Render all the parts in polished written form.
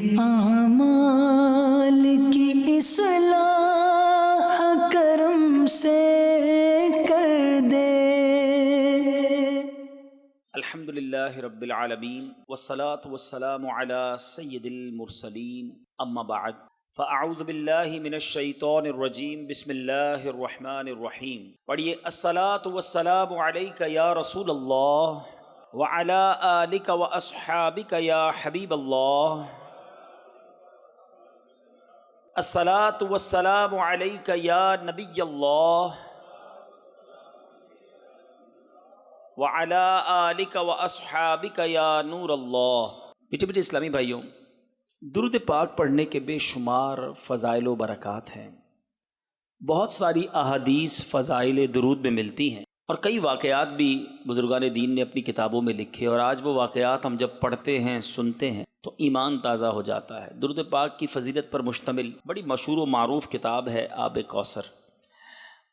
اعمال کی اصلاح کرم سے کر دے۔ الحمدللہ رب العالمین والصلاة والسلام علی سید المرسلین، اما بعد فاعوذ باللہ من الشیطان الرجیم، بسم اللہ الرحمن الرحیم۔ پڑھیے، الصلاۃ والسلام علیک یا رسول اللہ وعلی آلک واصحابک یا حبیب اللہ۔ الصلاۃ والسلام علیک یا نبی اللہ وعلی آلک واصحابک یا نور اللہ۔ میٹھے میٹھے اسلامی بھائیوں، درود پاک پڑھنے کے بے شمار فضائل و برکات ہیں۔ بہت ساری احادیث فضائل درود میں ملتی ہیں، اور کئی واقعات بھی بزرگان دین نے اپنی کتابوں میں لکھے، اور آج وہ واقعات ہم جب پڑھتے ہیں، سنتے ہیں تو ایمان تازہ ہو جاتا ہے۔ درود پاک کی فضیلت پر مشتمل بڑی مشہور و معروف کتاب ہے آب کوثر۔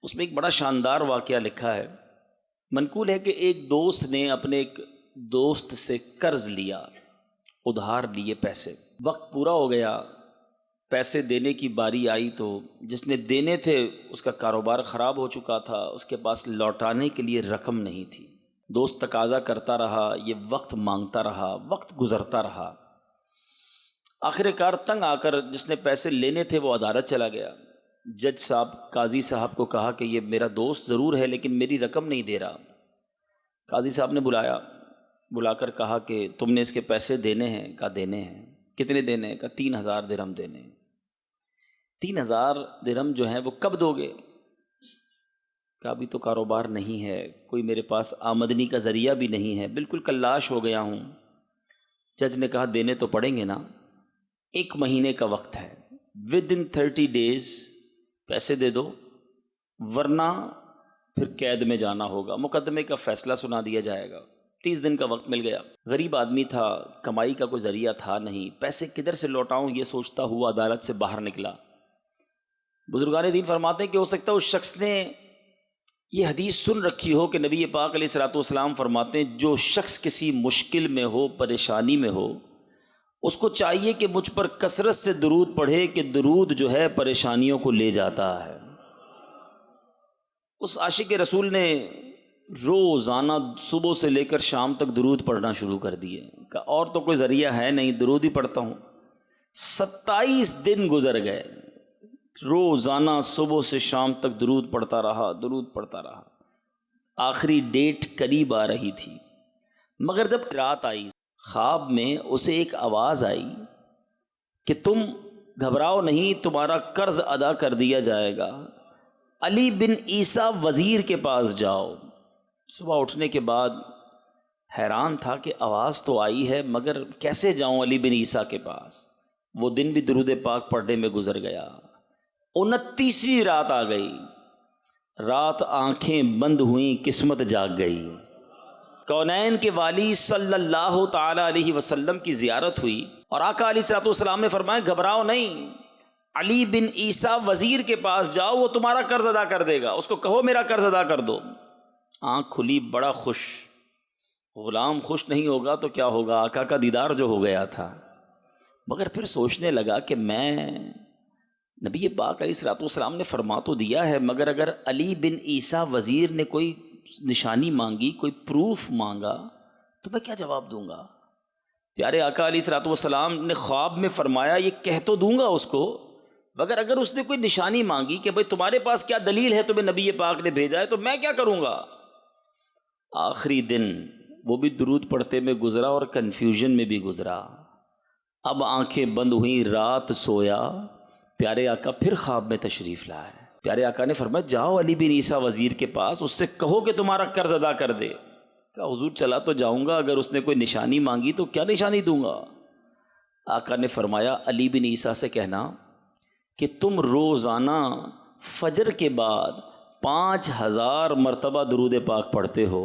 اس میں ایک بڑا شاندار واقعہ لکھا ہے۔ منقول ہے کہ ایک دوست نے اپنے ایک دوست سے قرض لیا، ادھار لیے پیسے۔ وقت پورا ہو گیا، پیسے دینے کی باری آئی تو جس نے دینے تھے اس کا کاروبار خراب ہو چکا تھا، اس کے پاس لوٹانے کے لیے رقم نہیں تھی۔ دوست تقاضا کرتا رہا، یہ وقت مانگتا رہا، وقت گزرتا رہا۔ آخر کار تنگ آ کر جس نے پیسے لینے تھے وہ عدالت چلا گیا۔ جج صاحب، قاضی صاحب کو کہا کہ یہ میرا دوست ضرور ہے لیکن میری رقم نہیں دے رہا۔ قاضی صاحب نے بلا کر کہا کہ تم نے اس کے پیسے دینے ہیں؟ کہا دینے ہیں۔ کتنے دینے ہیں؟ کہا 3000 درہم دینے ہیں۔ 3000 درہم جو ہیں وہ کب دو گے؟ کہا ابھی تو کاروبار نہیں ہے، کوئی میرے پاس آمدنی کا ذریعہ بھی نہیں ہے، بالکل کلاش ہو گیا ہوں۔ جج نے کہا دینے تو پڑیں گے نا، 1 مہینے کا وقت ہے، within 30 days پیسے دے دو، ورنہ پھر قید میں جانا ہوگا، مقدمے کا فیصلہ سنا دیا جائے گا۔ 30 دن کا وقت مل گیا۔ غریب آدمی تھا، کمائی کا کوئی ذریعہ تھا نہیں، پیسے کدھر سے لوٹاؤں یہ سوچتا ہوا عدالت سے باہر نکلا۔ بزرگان دین فرماتے ہیں کہ ہو سکتا ہے اس شخص نے یہ حدیث سن رکھی ہو کہ نبی پاک علیہ الصلوۃ والسلام فرماتے ہیں جو شخص کسی مشکل میں ہو، پریشانی میں ہو، اس کو چاہیے کہ مجھ پر کثرت سے درود پڑھے کہ درود جو ہے پریشانیوں کو لے جاتا ہے۔ اس عاشق رسول نے روزانہ صبح سے لے کر شام تک درود پڑھنا شروع کر دیے کہ اور تو کوئی ذریعہ ہے نہیں، درود ہی پڑھتا ہوں۔ 27 دن گزر گئے، روزانہ صبح سے شام تک درود پڑھتا رہا۔ آخری ڈیٹ قریب آ رہی تھی، مگر جب رات آئی، خواب میں اسے ایک آواز آئی کہ تم گھبراؤ نہیں، تمہارا قرض ادا کر دیا جائے گا، علی بن عیسیٰ وزیر کے پاس جاؤ۔ صبح اٹھنے کے بعد حیران تھا کہ آواز تو آئی ہے مگر کیسے جاؤں علی بن عیسیٰ کے پاس۔ وہ دن بھی درود پاک پڑھنے میں گزر گیا۔ 29ویں رات آ گئی، رات آنکھیں بند ہوئیں، قسمت جاگ گئی۔ کونین کے والی صلی اللہ تعالی علیہ وسلم کی زیارت ہوئی، اور آقا علیہ الصلوۃ والسلام نے فرمایا گھبراؤ نہیں، علی بن عیسیٰ وزیر کے پاس جاؤ، وہ تمہارا قرض ادا کر دے گا، اس کو کہو میرا قرض ادا کر دو۔ آنکھ کھلی، بڑا خوش۔ غلام خوش نہیں ہوگا تو کیا ہوگا، آقا کا دیدار جو ہو گیا تھا۔ مگر پھر سوچنے لگا کہ میں نبی پاک علیہ الصلوۃ والسلام نے فرما تو دیا ہے، مگر اگر علی بن عیسیٰ وزیر نے کوئی نشانی مانگی، کوئی پروف مانگا تو میں کیا جواب دوں گا؟ پیارے آقا علیہ الصلوۃ والسلام نے خواب میں فرمایا یہ کہہ تو دوں گا اس کو، مگر اگر اس نے کوئی نشانی مانگی کہ بھئی تمہارے پاس کیا دلیل ہے تمہیں نبی پاک نے بھیجا ہے، تو میں کیا کروں گا؟ آخری دن وہ بھی درود پڑھتے میں گزرا اور کنفیوژن میں بھی گزرا۔ اب آنکھیں بند ہوئیں، رات سویا، پیارے آقا پھر خواب میں تشریف لائے۔ پیارے آقا نے فرمایا جاؤ علی بن عیسیٰ وزیر کے پاس، اس سے کہو کہ تمہارا قرض ادا کر دے۔ کہا حضور چلا تو جاؤں گا، اگر اس نے کوئی نشانی مانگی تو کیا نشانی دوں گا؟ آقا نے فرمایا علی بن عیسیٰ سے کہنا کہ تم روزانہ فجر کے بعد 5000 مرتبہ درود پاک پڑھتے ہو،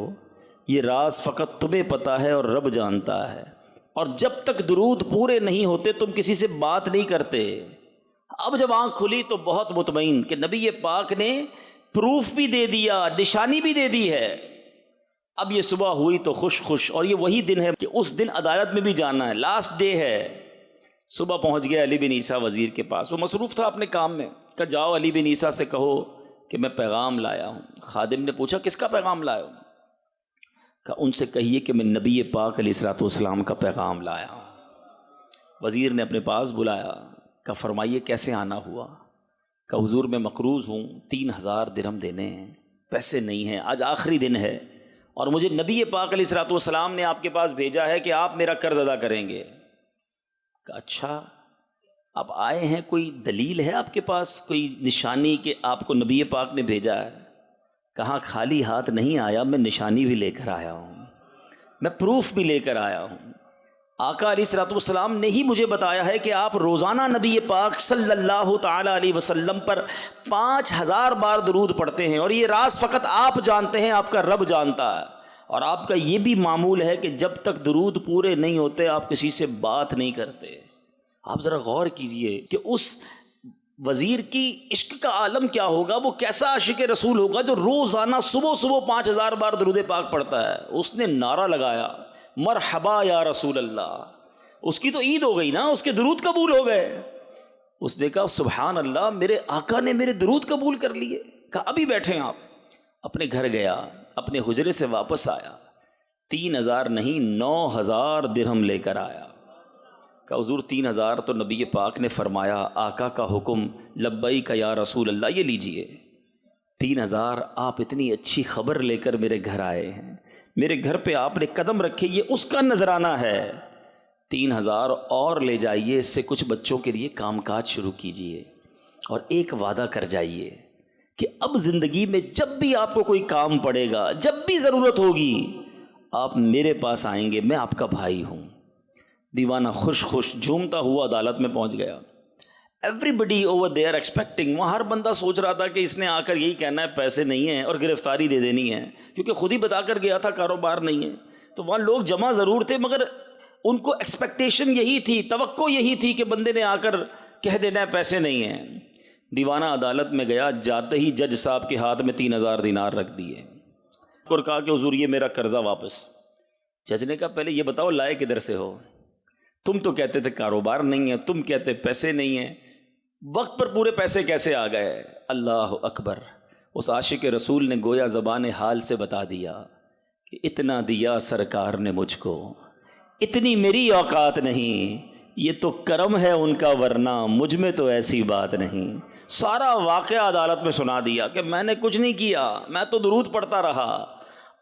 یہ راز فقط تمہیں پتہ ہے اور رب جانتا ہے، اور جب تک درود پورے نہیں ہوتے تم کسی سے بات نہیں کرتے۔ اب جب آنکھ کھلی تو بہت مطمئن کہ نبی پاک نے پروف بھی دے دیا، نشانی بھی دے دی ہے۔ اب یہ صبح ہوئی تو خوش، اور یہ وہی دن ہے کہ اس دن عدالت میں بھی جانا ہے، لاسٹ ڈے ہے۔ صبح پہنچ گیا علی بن عیسیٰ وزیر کے پاس، وہ مصروف تھا اپنے کام میں، کہا جاؤ علی بن عیسیٰ سے کہو کہ میں پیغام لایا ہوں۔ خادم نے پوچھا کس کا پیغام لایا ہوں؟ کہا ان سے کہیے کہ میں نبی پاک علیہ الصلوۃ والسلام کا پیغام لایا ہوں۔ وزیر نے اپنے پاس بلایا، کہا فرمائیے کیسے آنا ہوا؟ کہا حضور میں مقروض ہوں، 3000 درہم دینے ہیں، پیسے نہیں ہیں، آج آخری دن ہے اور مجھے نبی پاک علیہ الصلوۃ والسلام نے آپ کے پاس بھیجا ہے کہ آپ میرا قرض ادا کریں گے۔ کہا اچھا آپ آئے ہیں، کوئی دلیل ہے آپ کے پاس، کوئی نشانی کہ آپ کو نبی پاک نے بھیجا ہے؟ کہاں خالی ہاتھ نہیں آیا، میں نشانی بھی لے کر آیا ہوں، میں پروف بھی لے کر آیا ہوں۔ آقا علیہ الصلوۃ والسلام نے ہی مجھے بتایا ہے کہ آپ روزانہ نبی پاک صلی اللہ تعالی علیہ وسلم پر 5000 بار درود پڑھتے ہیں، اور یہ راز فقط آپ جانتے ہیں، آپ کا رب جانتا ہے۔ اور آپ کا یہ بھی معمول ہے کہ جب تک درود پورے نہیں ہوتے آپ کسی سے بات نہیں کرتے۔ آپ ذرا غور کیجئے کہ اس وزیر کی عشق کا عالم کیا ہوگا، وہ کیسا عاشق رسول ہوگا جو روزانہ صبح 5000 بار درود پاک پڑھتا ہے۔ اس نے نعرہ لگایا مرحبا یا رسول اللہ، اس کی تو عید ہو گئی نا، اس کے درود قبول ہو گئے۔ اس نے کہا سبحان اللہ، میرے آقا نے میرے درود قبول کر لیے۔ کہا ابھی بیٹھیں آپ۔ اپنے گھر گیا، اپنے حجرے سے واپس آیا، 3000 نہیں 9000 درہم لے کر آیا۔ کہا حضور 3000 تو نبی پاک نے فرمایا، آقا کا حکم لبیک یا رسول اللہ، یہ لیجئے 3000 آپ اتنی اچھی خبر لے کر میرے گھر آئے ہیں، میرے گھر پہ آپ نے قدم رکھے، یہ اس کا نذرانہ ہے، 3000 اور لے جائیے، اس سے کچھ بچوں کے لیے کام کاج شروع کیجئے، اور ایک وعدہ کر جائیے کہ اب زندگی میں جب بھی آپ کو کوئی کام پڑے گا، جب بھی ضرورت ہوگی، آپ میرے پاس آئیں گے، میں آپ کا بھائی ہوں۔ دیوانہ خوش خوش جھومتا ہوا عدالت میں پہنچ گیا۔ Everybody over there expecting, وہاں ہر بندہ سوچ رہا تھا کہ اس نے آ کر یہی کہنا ہے پیسے نہیں ہیں اور گرفتاری دے دینی ہے، کیونکہ خود ہی بتا کر گیا تھا کاروبار نہیں ہے۔ تو وہاں لوگ جمع ضرور تھے، مگر ان کو ایکسپیکٹیشن یہی تھی، توقع یہی تھی کہ بندے نے آ کر کہہ دینا ہے پیسے نہیں ہیں۔ دیوانہ عدالت میں گیا، جاتے ہی جج صاحب کے ہاتھ میں 3000 دینار رکھ دیے اور کہا کہ حضور یہ میرا قرضہ واپس۔ جج نے کہا پہلے یہ بتاؤ لائے کدھر سے ہو؟ تم تو کہتے تھے کاروبار نہیں ہے، تم کہتے پیسے نہیں ہیں، وقت پر پورے پیسے کیسے آ گئے؟ اللہ اکبر! اس عاشق رسول نے گویا زبان حال سے بتا دیا کہ اتنا دیا سرکار نے مجھ کو، اتنی میری اوقات نہیں، یہ تو کرم ہے ان کا ورنہ مجھ میں تو ایسی بات نہیں۔ سارا واقعہ عدالت میں سنا دیا کہ میں نے کچھ نہیں کیا، میں تو درود پڑھتا رہا۔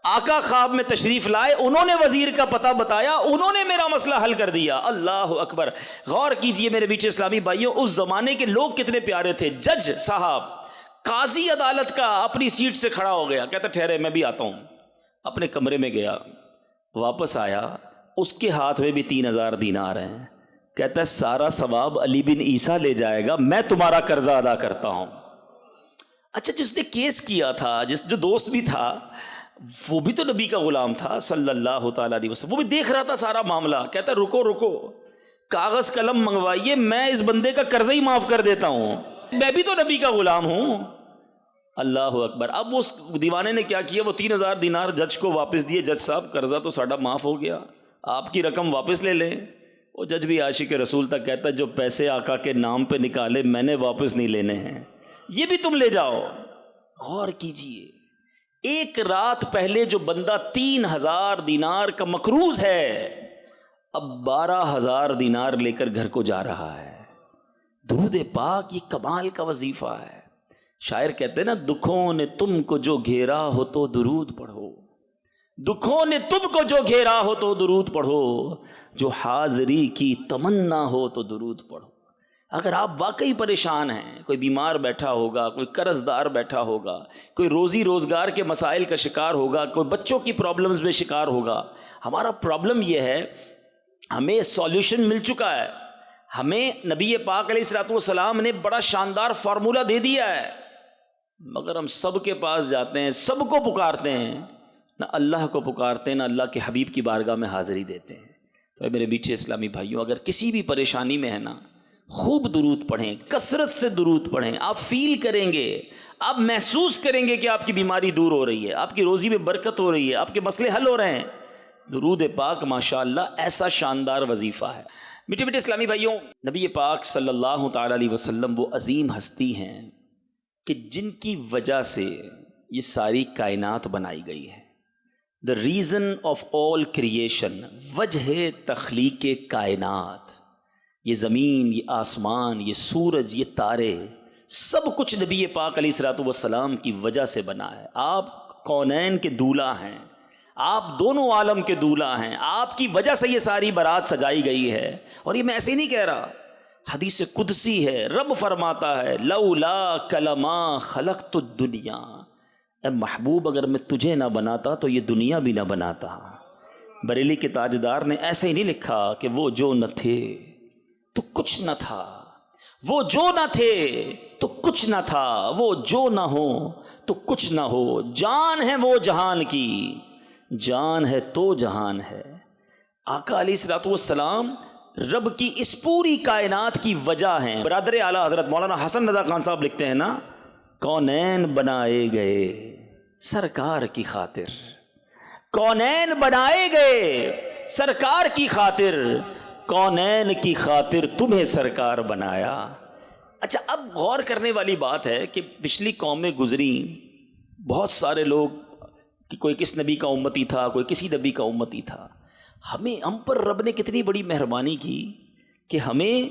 آقا خواب میں تشریف لائے، انہوں نے وزیر کا پتہ بتایا، انہوں نے میرا مسئلہ حل کر دیا۔ اللہ اکبر! غور کیجئے میرے بیچ اسلامی بھائیوں، اس زمانے کے لوگ کتنے پیارے تھے۔ جج صاحب، قاضی عدالت کا اپنی سیٹ سے کھڑا ہو گیا، کہتا ٹھہرے میں بھی آتا ہوں۔ اپنے کمرے میں گیا، واپس آیا، اس کے ہاتھ میں بھی 3000 دینار ہیں۔ کہتا ہے سارا ثواب علی بن عیسیٰ لے جائے گا، میں تمہارا قرضہ ادا کرتا ہوں۔ اچھا جس نے کیس کیا تھا، جو دوست بھی تھا، وہ بھی تو نبی کا غلام تھا صلی اللہ تعالیٰ علیہ وسلم، وہ بھی دیکھ رہا تھا سارا معاملہ۔ کہتا ہے رکو رکو، کاغذ قلم منگوائیے، میں اس بندے کا قرضہ ہی معاف کر دیتا ہوں، میں بھی تو نبی کا غلام ہوں۔ اللہ اکبر! اب اس دیوانے نے کیا کیا، وہ 3000 دینار جج کو واپس دیے۔ جج صاحب قرضہ تو ساڑھا معاف ہو گیا، آپ کی رقم واپس لے لیں۔ وہ جج بھی عاشق رسول تک کہتا ہے جو پیسے آقا کے نام پہ نکالے میں نے واپس نہیں لینے ہیں، یہ بھی تم لے جاؤ۔ غور کیجئے، ایک رات پہلے جو بندہ 3000 دینار کا مقروض ہے، اب 12000 دینار لے کر گھر کو جا رہا ہے۔ درود پاک یہ کمال کا وظیفہ ہے۔ شاعر کہتے ہیں نا، دکھوں نے تم کو جو گھیرا ہو تو درود پڑھو، دکھوں نے تم کو جو گھیرا ہو تو درود پڑھو، جو حاضری کی تمنا ہو تو درود پڑھو۔ اگر آپ واقعی پریشان ہیں، کوئی بیمار بیٹھا ہوگا، کوئی قرض دار بیٹھا ہوگا، کوئی روزی روزگار کے مسائل کا شکار ہوگا، کوئی بچوں کی پرابلمز میں شکار ہوگا، ہمارا پرابلم یہ ہے ہمیں سولوشن مل چکا ہے، ہمیں نبی پاک علیہ الصلوۃ والسلام نے بڑا شاندار فارمولہ دے دیا ہے، مگر ہم سب کے پاس جاتے ہیں، سب کو پکارتے ہیں، نہ اللہ کو پکارتے ہیں، نہ اللہ کے حبیب کی بارگاہ میں حاضری دیتے ہیں۔ تو میرے بیچے اسلامی بھائیوں، اگر کسی بھی پریشانی میں ہے نا، خوب درود پڑھیں، کثرت سے درود پڑھیں، آپ فیل کریں گے، آپ محسوس کریں گے کہ آپ کی بیماری دور ہو رہی ہے، آپ کی روزی میں برکت ہو رہی ہے، آپ کے مسئلے حل ہو رہے ہیں۔ درود پاک ماشاءاللہ ایسا شاندار وظیفہ ہے۔ میٹھے میٹھے اسلامی بھائیوں، نبی پاک صلی اللہ تعالیٰ علیہ وسلم وہ عظیم ہستی ہیں کہ جن کی وجہ سے یہ ساری کائنات بنائی گئی ہے. The reason of all creation, وجہ تخلیق کائنات، یہ زمین، یہ آسمان، یہ سورج، یہ تارے، سب کچھ نبی پاک علیہ الصلوۃ والسلام کی وجہ سے بنا ہے. آپ کونین کے دولہ ہیں، آپ دونوں عالم کے دولہ ہیں، آپ کی وجہ سے یہ ساری بارات سجائی گئی ہے. اور یہ میں ایسے ہی نہیں کہہ رہا، حدیث قدسی ہے، رب فرماتا ہے لولا کلما خلقت الدنیا، اے محبوب اگر میں تجھے نہ بناتا تو یہ دنیا بھی نہ بناتا. بریلی کے تاجدار نے ایسے ہی نہیں لکھا کہ وہ جو نہ تھے تو کچھ نہ تھا، وہ جو نہ تھے تو کچھ نہ تھا، وہ جو نہ ہو تو کچھ نہ ہو. جان ہے وہ جہان کی، جان ہے تو جہان ہے. آقا علیہ الصلوۃ والسلام رب کی اس پوری کائنات کی وجہ ہیں. برادر اعلیٰ حضرت مولانا حسن رضا خان صاحب لکھتے ہیں نا، کونین بنائے گئے سرکار کی خاطر، کونین بنائے گئے سرکار کی خاطر، کونین کی خاطر تمہیں سرکار بنایا. اچھا، اب غور کرنے والی بات ہے کہ پچھلی قومیں گزری، بہت سارے لوگ کہ کوئی کس نبی کا امتی تھا، کوئی کسی نبی کا امتی تھا. ہم پر رب نے کتنی بڑی مہربانی کی کہ ہمیں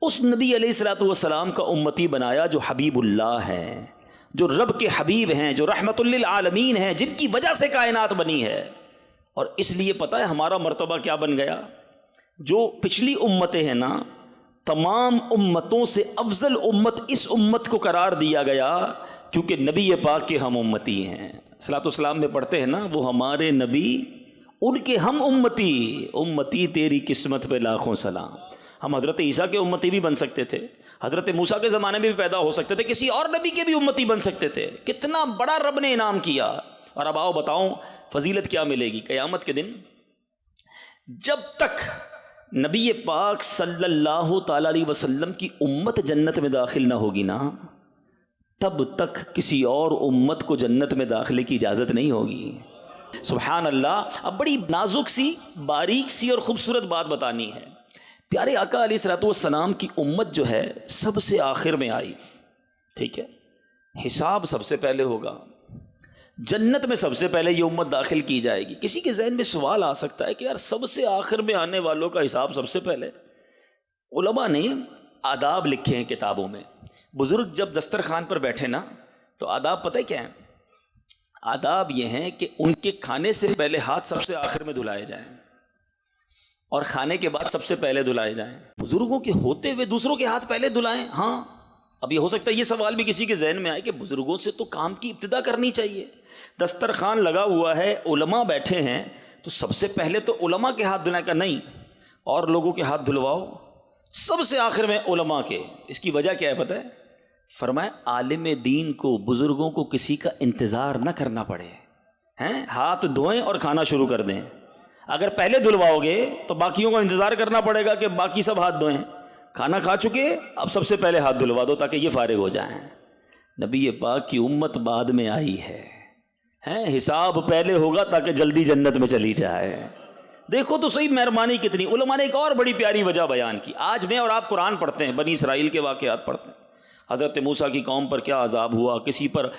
اس نبی علیہ الصلوۃ والسلام کا امتی بنایا جو حبیب اللہ ہیں، جو رب کے حبیب ہیں، جو رحمت للعالمین ہیں، جن کی وجہ سے کائنات بنی ہے. اور اس لیے پتہ ہے ہمارا مرتبہ کیا بن گیا؟ جو پچھلی امتیں ہیں نا، تمام امتوں سے افضل امت اس امت کو قرار دیا گیا کیونکہ نبی پاک کے ہم امتی ہیں. صلاۃ والسلام میں پڑھتے ہیں نا، وہ ہمارے نبی ان کے ہم امتی، امتی تیری قسمت پہ لاکھوں سلام. ہم حضرت عیسیٰ کے امتی بھی بن سکتے تھے، حضرت موسیٰ کے زمانے میں بھی پیدا ہو سکتے تھے، کسی اور نبی کے بھی امتی بن سکتے تھے. کتنا بڑا رب نے انعام کیا. اور اب آؤ بتاؤں فضیلت کیا ملے گی قیامت کے دن. جب تک نبی پاک صلی اللہ تعالی علیہ وسلم کی امت جنت میں داخل نہ ہوگی نا، تب تک کسی اور امت کو جنت میں داخلے کی اجازت نہیں ہوگی. سبحان اللہ. اب بڑی نازک سی، باریک سی اور خوبصورت بات بتانی ہے. پیارے آقا علیہ الصلوۃ والسلام کی امت جو ہے سب سے آخر میں آئی، ٹھیک ہے، حساب سب سے پہلے ہوگا، جنت میں سب سے پہلے یہ امت داخل کی جائے گی. کسی کے ذہن میں سوال آ سکتا ہے کہ یار سب سے آخر میں آنے والوں کا حساب سب سے پہلے. علماء نے آداب لکھے ہیں کتابوں میں. بزرگ جب دسترخوان پر بیٹھے نا تو آداب پتہ ہے کیا ہیں؟ آداب یہ ہیں کہ ان کے کھانے سے پہلے ہاتھ سب سے آخر میں دھلائے جائیں اور کھانے کے بعد سب سے پہلے دھلائے جائیں. بزرگوں کے ہوتے ہوئے دوسروں کے ہاتھ پہلے دھلائیں. ہاں، اب یہ ہو سکتا ہے یہ سوال بھی کسی کے ذہن میں آئے کہ بزرگوں سے تو کام کی ابتدا کرنی چاہیے. دسترخوان لگا ہوا ہے، علماء بیٹھے ہیں، تو سب سے پہلے تو علماء کے ہاتھ دھلائیں کا نہیں، اور لوگوں کے ہاتھ دھلواؤ، سب سے آخر میں علماء کے. اس کی وجہ کیا ہے پتہ ہے؟ فرمائے عالم دین کو، بزرگوں کو کسی کا انتظار نہ کرنا پڑے ہیں، ہاتھ دھوئیں اور کھانا شروع کر دیں. اگر پہلے دھلواؤ گے تو باقیوں کو انتظار کرنا پڑے گا کہ باقی سب ہاتھ دھوئیں. کھانا کھا چکے، اب سب سے پہلے ہاتھ دھلوا دو تاکہ یہ فارغ ہو جائیں. نبی پاک کی امت بعد میں آئی ہے، حساب پہلے ہوگا تاکہ جلدی جنت میں چلی جائے. دیکھو تو صحیح مہربانی کتنی. علماء نے ایک اور بڑی پیاری وجہ بیان کی. آج میں اور آپ قرآن پڑھتے ہیں، بنی اسرائیل کے واقعات پڑھتے ہیں، حضرت موسیٰ کی قوم پر کیا عذاب ہوا، کسی پر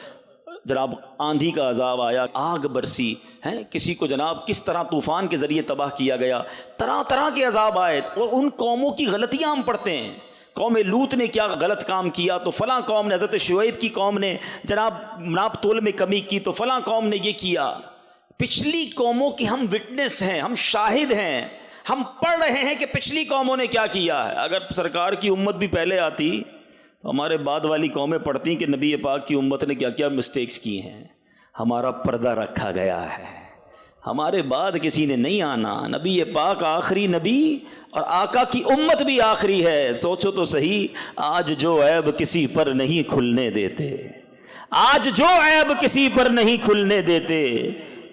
جناب آندھی کا عذاب آیا، آگ برسی ہے، کسی کو جناب کس طرح طوفان کے ذریعے تباہ کیا گیا، طرح طرح کے عذاب آئے. اور ان قوموں کی غلطیاں ہم پڑھتے ہیں. قوم لوط نے کیا غلط کام کیا تو فلاں قوم نے، حضرت شعیب کی قوم نے جناب ناپ تول میں کمی کی تو فلاں قوم نے یہ کیا. پچھلی قوموں کی ہم وٹنس ہیں، ہم شاہد ہیں، ہم پڑھ رہے ہیں کہ پچھلی قوموں نے کیا کیا ہے. اگر سرکار کی امت بھی پہلے آتی تو ہمارے بعد والی قومیں پڑھتی کہ نبی پاک کی امت نے کیا کیا مسٹیکس کی ہیں. ہمارا پردہ رکھا گیا ہے، ہمارے بعد کسی نے نہیں آنا. نبی پاک آخری نبی اور آقا کی امت بھی آخری ہے. سوچو تو صحیح، آج جو عیب کسی پر نہیں کھلنے دیتے، آج جو عیب کسی پر نہیں کھلنے دیتے،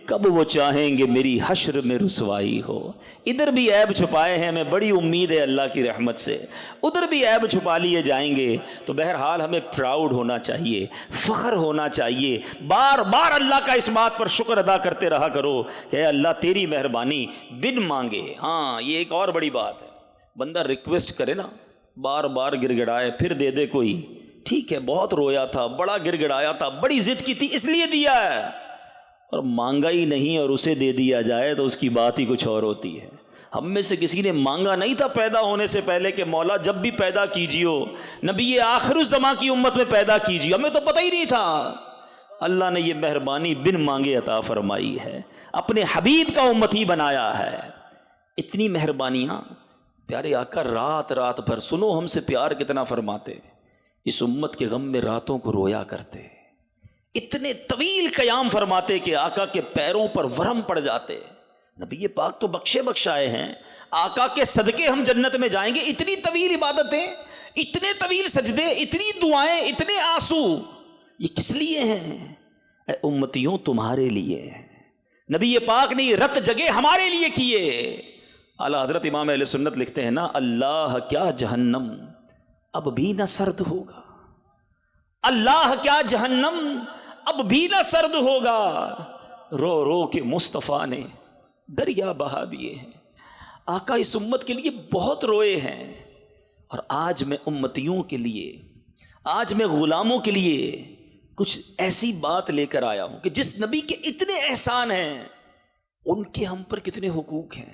کب وہ چاہیں گے میری حشر میں رسوائی ہو. ادھر بھی عیب چھپائے ہیں، ہمیں بڑی امید ہے اللہ کی رحمت سے، ادھر بھی عیب چھپا لیے جائیں گے. تو بہرحال ہمیں پراؤڈ ہونا چاہیے، فخر ہونا چاہیے، بار بار اللہ کا اس بات پر شکر ادا کرتے رہا کرو کہ اے اللہ تیری مہربانی بن مانگے. ہاں، یہ ایک اور بڑی بات ہے. بندہ ریکویسٹ کرے نا، بار بار گر گڑائے پھر دے دے کوئی، ٹھیک ہے بہت رویا تھا، بڑا گر گڑایا تھا، بڑی ضد کی تھی اس لیے دیا ہے، اور مانگا ہی نہیں اور اسے دے دیا جائے تو اس کی بات ہی کچھ اور ہوتی ہے۔ ہم میں سے کسی نے مانگا نہیں تھا پیدا ہونے سے پہلے کہ مولا جب بھی پیدا کیجیو نبی آخر الزماں کی امت میں پیدا کیجیے، ہمیں تو پتہ ہی نہیں تھا۔ اللہ نے یہ مہربانی بن مانگے عطا فرمائی ہے، اپنے حبیب کا امتی بنایا ہے۔ اتنی مہربانیاں پیارے آقا رات رات بھر، سنو ہم سے پیار کتنا فرماتے، اس امت کے غم میں راتوں کو رویا کرتے، اتنے طویل قیام فرماتے کہ آقا کے پیروں پر ورم پڑ جاتے۔ نبی پاک تو بخشے بخشائے ہیں، آقا کے صدقے ہم جنت میں جائیں گے۔ اتنی طویل عبادتیں، اتنے طویل سجدے، اتنی دعائیں، اتنے آنسو، یہ کس لیے ہیں؟ اے امتیوں تمہارے لیے۔ نبی پاک نے یہ رت جگہ ہمارے لیے کیے۔ اعلیٰ حضرت امام اہل سنت لکھتے ہیں نا، اللہ کیا جہنم اب بھی نہ سرد ہوگا، اللہ کیا جہنم اب بھی نہ سرد ہوگا، رو رو کے مصطفیٰ نے دریا بہا دیے ہیں۔ آقا اس امت کے لیے بہت روئے ہیں، اور آج میں امتیوں کے لیے، آج میں غلاموں کے لیے کچھ ایسی بات لے کر آیا ہوں کہ جس نبی کے اتنے احسان ہیں ان کے ہم پر کتنے حقوق ہیں۔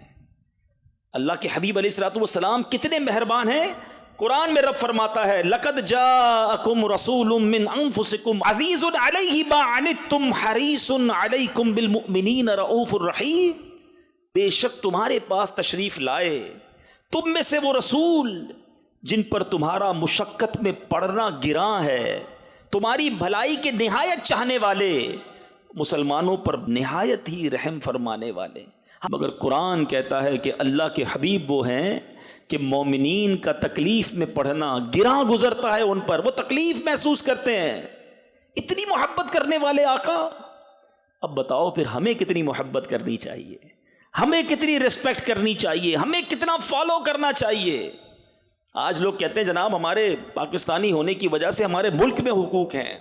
اللہ کے حبیب علیہ الصلوۃ والسلام کتنے مہربان ہیں۔ قرآن میں رب فرماتا ہے لقد جاءکم رسول من انفسکم عزیز علیہ ما عنتم حریص علیکم بالمؤمنین رؤوف الرحیم، بے شک تمہارے پاس تشریف لائے تم میں سے وہ رسول جن پر تمہارا مشقت میں پڑنا گراں ہے، تمہاری بھلائی کے نہایت چاہنے والے، مسلمانوں پر نہایت ہی رحم فرمانے والے۔ مگر قرآن کہتا ہے کہ اللہ کے حبیب وہ ہیں کہ مومنین کا تکلیف میں پڑھنا گراں گزرتا ہے ان پر، وہ تکلیف محسوس کرتے ہیں۔ اتنی محبت کرنے والے آقا، اب بتاؤ پھر ہمیں کتنی محبت کرنی چاہیے، ہمیں کتنی ریسپیکٹ کرنی چاہیے، ہمیں کتنا فالو کرنا چاہیے۔ آج لوگ کہتے ہیں جناب ہمارے پاکستانی ہونے کی وجہ سے ہمارے ملک میں حقوق ہیں،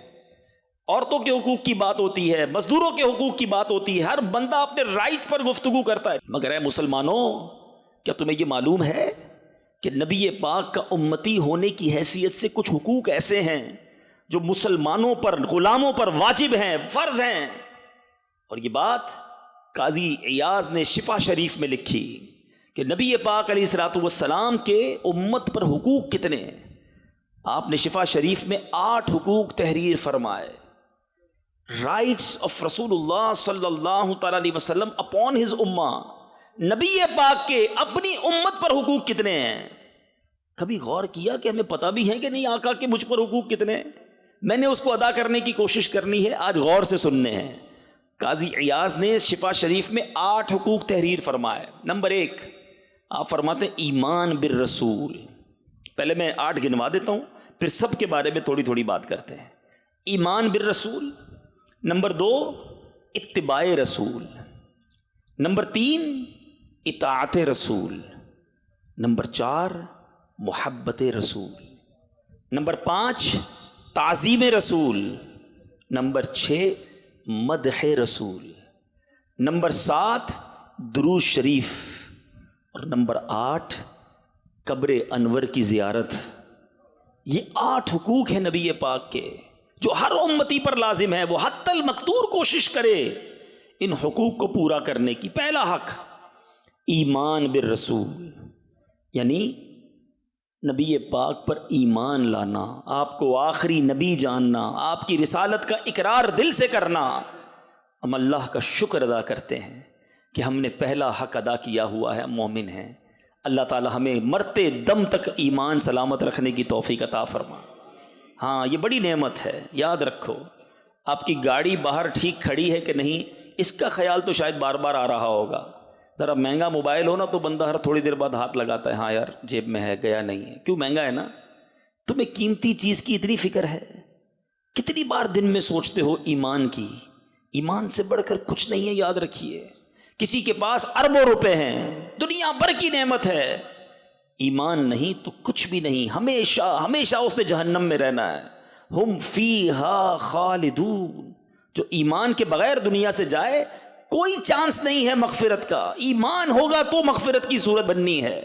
عورتوں کے حقوق کی بات ہوتی ہے، مزدوروں کے حقوق کی بات ہوتی ہے، ہر بندہ اپنے رائٹ پر گفتگو کرتا ہے۔ مگر اے مسلمانوں، کیا تمہیں یہ معلوم ہے کہ نبی پاک کا امتی ہونے کی حیثیت سے کچھ حقوق ایسے ہیں جو مسلمانوں پر، غلاموں پر واجب ہیں، فرض ہیں؟ اور یہ بات قاضی عیاض نے شفا شریف میں لکھی کہ نبی پاک علیہ الصلوۃ والسلام کے امت پر حقوق کتنے ہیں۔ آپ نے شفا شریف میں 8 حقوق تحریر فرمائے، رائٹس آف رسول اللہ صلی اللہ تعالی علیہ وسلم اپون ہز امہ۔ نبی پاک کے اپنی امت پر حقوق کتنے ہیں؟ کبھی غور کیا کہ ہمیں پتہ بھی ہے کہ نہیں آقا کے مجھ پر حقوق کتنے ہیں؟ میں نے اس کو ادا کرنے کی کوشش کرنی ہے، آج غور سے سننے ہیں۔ قاضی عیاض نے شفا شریف میں 8 حقوق تحریر فرمائے۔ نمبر 1 آپ فرماتے ہیں ایمان بالرسول۔ پہلے میں 8 گنوا دیتا ہوں، پھر سب کے بارے میں تھوڑی تھوڑی بات کرتے ہیں۔ ایمان بالرسول۔ نمبر 2 اتباع رسول۔ نمبر 3 اطاعت رسول۔ نمبر 4 محبت رسول۔ نمبر 5 تعظیم رسول۔ نمبر 6 مدح رسول۔ نمبر 7 درود شریف، اور نمبر 8 قبر انور کی زیارت۔ یہ 8 حقوق ہیں نبی پاک کے جو ہر امتی پر لازم ہے، وہ حتی المقدور کوشش کرے ان حقوق کو پورا کرنے کی۔ پہلا حق ایمان بالرسول، یعنی نبی پاک پر ایمان لانا، آپ کو آخری نبی جاننا، آپ کی رسالت کا اقرار دل سے کرنا۔ ہم اللہ کا شکر ادا کرتے ہیں کہ ہم نے پہلا حق ادا کیا ہوا ہے، مومن ہیں۔ اللہ تعالی ہمیں مرتے دم تک ایمان سلامت رکھنے کی توفیق عطا فرما۔ ہاں یہ بڑی نعمت ہے، یاد رکھو۔ آپ کی گاڑی باہر ٹھیک کھڑی ہے کہ نہیں اس کا خیال تو شاید بار بار آ رہا ہوگا۔ ذرا مہنگا موبائل ہو نا تو بندہ ہر تھوڑی دیر بعد ہاتھ لگاتا ہے، ہاں یار جیب میں ہے، گیا نہیں ہے، کیوں مہنگا ہے نا۔ تمہیں قیمتی چیز کی اتنی فکر ہے، کتنی بار دن میں سوچتے ہو ایمان کی؟ ایمان سے بڑھ کر کچھ نہیں ہے، یاد رکھیے۔ کسی کے پاس اربوں روپے ہیں، دنیا بھر کی نعمت ہے، ایمان نہیں تو کچھ بھی نہیں، ہمیشہ ہمیشہ اس نے جہنم میں رہنا ہے۔ ہم فیہا خالدون۔ جو ایمان کے بغیر دنیا سے جائے کوئی چانس نہیں ہے مغفرت کا، ایمان ہوگا تو مغفرت کی صورت بننی ہے۔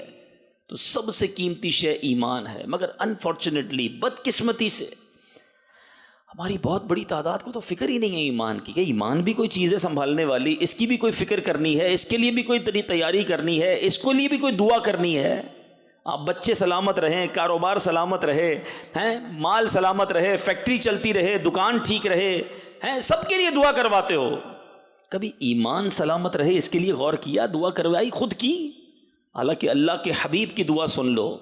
تو سب سے قیمتی شے ایمان ہے، مگر انفارچونیٹلی بدقسمتی سے ہماری بہت بڑی تعداد کو تو فکر ہی نہیں ہے ایمان کی، کہ ایمان بھی کوئی چیز ہے سنبھالنے والی، اس کی بھی کوئی فکر کرنی ہے، اس کے لیے بھی کوئی تیاری کرنی ہے، اس کے لیے بھی کوئی دعا کرنی ہے۔ آپ بچے سلامت رہیں، کاروبار سلامت رہے ہیں، مال سلامت رہے، فیکٹری چلتی رہے، دکان ٹھیک رہے ہیں، سب کے لیے دعا کرواتے ہو، کبھی ایمان سلامت رہے اس کے لیے غور کیا؟ دعا کروائی خود کی؟ حالانکہ اللہ کے حبیب کی دعا سن لو،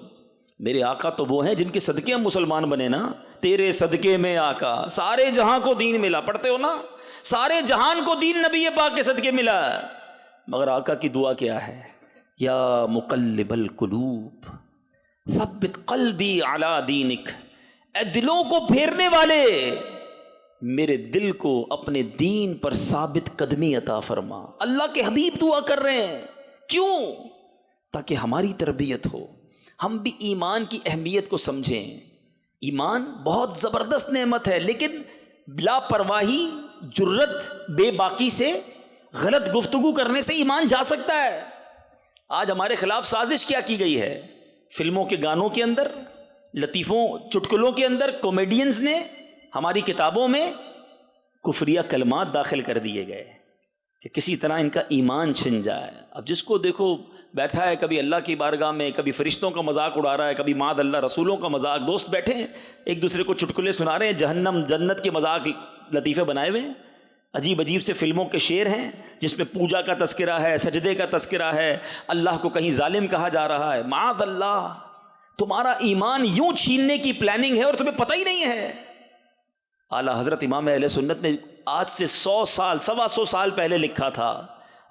میرے آقا تو وہ ہیں جن کے صدقے ہم مسلمان بنے نا، تیرے صدقے میں آقا سارے جہاں کو دین ملا، پڑھتے ہو نا، سارے جہان کو دین نبی پاک کے صدقے ملا، مگر آقا کی دعا کیا ہے؟ یا مقلب القلوب ثبت قلبی علی دینک، اے دلوں کو پھیرنے والے میرے دل کو اپنے دین پر ثابت قدمی عطا فرما۔ اللہ کے حبیب دعا کر رہے ہیں، کیوں؟ تاکہ ہماری تربیت ہو، ہم بھی ایمان کی اہمیت کو سمجھیں۔ ایمان بہت زبردست نعمت ہے، لیکن لاپرواہی، جرت، بے باکی سے، غلط گفتگو کرنے سے ایمان جا سکتا ہے۔ آج ہمارے خلاف سازش کیا کی گئی ہے؟ فلموں کے گانوں کے اندر، لطیفوں چٹکلوں کے اندر، کامیڈینز نے ہماری کتابوں میں کفریہ کلمات داخل کر دیے گئے کہ کسی طرح ان کا ایمان چھن جائے۔ اب جس کو دیکھو بیٹھا ہے، کبھی اللہ کی بارگاہ میں، کبھی فرشتوں کا مذاق اڑا رہا ہے، کبھی معاذ اللہ رسولوں کا مذاق، دوست بیٹھے ہیں ایک دوسرے کو چٹکلے سنا رہے ہیں، جہنم جنت کے مذاق لطیفے بنائے ہوئے ہیں، عجیب عجیب سے فلموں کے شعر ہیں جس میں پوجا کا تذکرہ ہے، سجدے کا تذکرہ ہے، اللہ کو کہیں ظالم کہا جا رہا ہے۔ معاذ اللہ، تمہارا ایمان یوں چھیننے کی پلاننگ ہے اور تمہیں پتہ ہی نہیں ہے۔ اعلیٰ حضرت امام اہل سنت نے آج سے 100 سال، 125 سال پہلے لکھا تھا،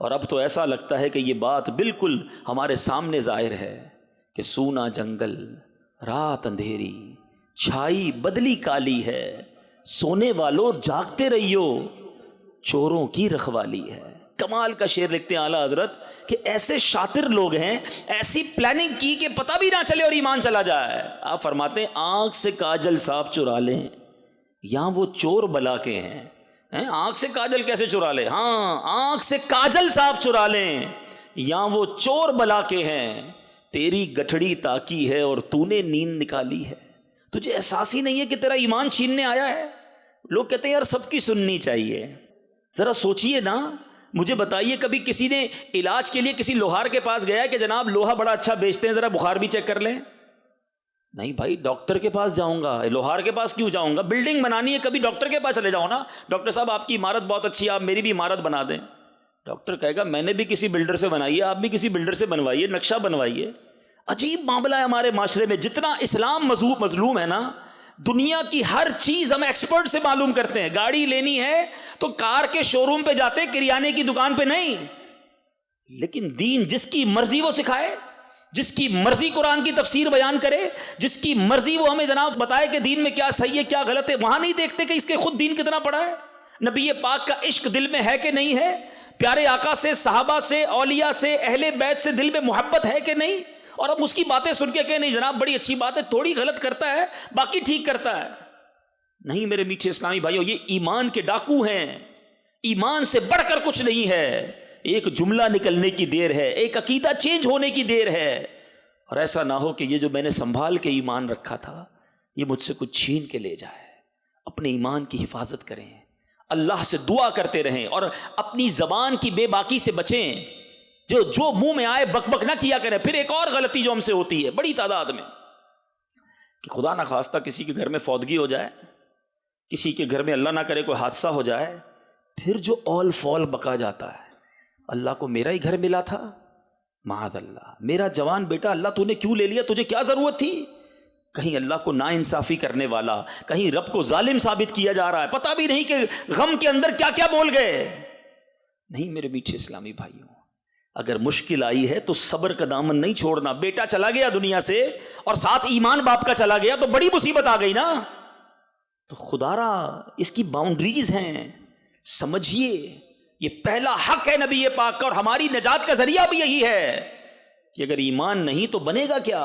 اور اب تو ایسا لگتا ہے کہ یہ بات بالکل ہمارے سامنے ظاہر ہے کہ سونا جنگل، رات اندھیری، چھائی بدلی کالی ہے، سونے والوں جاگتے رہیو، چوروں کی رکھوالی ہے۔ کمال کا شعر لکھتے ہیں اعلیٰ حضرت کہ ایسے شاطر لوگ ہیں، ایسی پلاننگ کی کہ پتہ بھی نہ چلے اور ایمان چلا جائے۔ آپ فرماتے ہیں آنکھ سے کاجل صاف چرا لیں، یہاں وہ چور بلا کے ہیں۔ آنکھ سے کاجل کیسے چرا لے؟ ہاں، آنکھ سے کاجل صاف چرا لیں، یہاں وہ چور بلا کے ہیں، تیری گٹھڑی تاکی ہے اور تو نے نیند نکالی ہے۔ تجھے احساس ہی نہیں ہے کہ تیرا ایمان چھیننے آیا ہے؟ لوگ کہتے ہیں یار سب کی سننی چاہیے، ذرا سوچئے نا، مجھے بتائیے کبھی کسی نے علاج کے لیے کسی لوہار کے پاس گیا کہ جناب لوہا بڑا اچھا بیچتے ہیں، ذرا بخار بھی چیک کر لیں؟ نہیں بھائی، ڈاکٹر کے پاس جاؤں گا، لوہار کے پاس کیوں جاؤں گا؟ بلڈنگ بنانی ہے، کبھی ڈاکٹر کے پاس چلے جاؤ نا، ڈاکٹر صاحب آپ کی عمارت بہت اچھی ہے، آپ میری بھی عمارت بنا دیں۔ ڈاکٹر کہے گا میں نے بھی کسی بلڈر سے بنائی ہے، آپ بھی کسی بلڈر سے بنوائیے، نقشہ بنوائیے۔ عجیب معاملہ ہے ہمارے معاشرے میں، جتنا اسلام مظلوم ہے نا، دنیا کی ہر چیز ہم ایکسپرٹ سے معلوم کرتے ہیں۔ گاڑی لینی ہے تو کار کے شو روم پہ جاتے ہیں، کریانے کی دکان پہ نہیں۔ لیکن دین جس کی مرضی وہ سکھائے، جس کی مرضی قرآن کی تفسیر بیان کرے، جس کی مرضی وہ ہمیں جناب بتائے کہ دین میں کیا صحیح ہے کیا غلط ہے، وہاں نہیں دیکھتے کہ اس کے خود دین کتنا پڑا ہے، نبی پاک کا عشق دل میں ہے کہ نہیں ہے، پیارے آقا سے، صحابہ سے، اولیاء سے، اہل بیت سے دل میں محبت ہے کہ نہیں، اور اب اس کی باتیں سن کے کہ نہیں جناب بڑی اچھی بات ہے، تھوڑی غلط کرتا ہے باقی ٹھیک کرتا ہے۔ نہیں میرے میٹھے اسلامی بھائیو، یہ ایمان کے ڈاکو ہیں، ایمان سے بڑھ کر کچھ نہیں ہے۔ ایک جملہ نکلنے کی دیر ہے، ایک عقیدہ چینج ہونے کی دیر ہے، اور ایسا نہ ہو کہ یہ جو میں نے سنبھال کے ایمان رکھا تھا یہ مجھ سے کچھ چھین کے لے جائے۔ اپنے ایمان کی حفاظت کریں، اللہ سے دعا کرتے رہیں، اور اپنی زبان کی بے باکی سے بچیں، جو منہ میں آئے بک بک نہ کیا کریں۔ پھر ایک اور غلطی جو ہم سے ہوتی ہے بڑی تعداد میں، کہ خدا نہ خواستہ کسی کے گھر میں فوتگی ہو جائے، کسی کے گھر میں اللہ نہ کرے کوئی حادثہ ہو جائے، پھر جو اول فول بکا جاتا ہے، اللہ کو میرا ہی گھر ملا تھا، معاذ اللہ، میرا جوان بیٹا اللہ تو نے کیوں لے لیا، تجھے کیا ضرورت تھی؟ کہیں اللہ کو ناانصافی کرنے والا، کہیں رب کو ظالم ثابت کیا جا رہا ہے، پتہ بھی نہیں کہ غم کے اندر کیا کیا بول گئے۔ نہیں میرے میٹھے اسلامی بھائیوں، اگر مشکل آئی ہے تو صبر کا دامن نہیں چھوڑنا۔ بیٹا چلا گیا دنیا سے اور ساتھ ایمان باپ کا چلا گیا تو بڑی مصیبت آ گئی نا، تو خدا را اس کی باؤنڈریز ہیں، سمجھیے یہ پہلا حق ہے نبی پاک کا، اور ہماری نجات کا ذریعہ بھی یہی ہے کہ اگر ایمان نہیں تو بنے گا کیا؟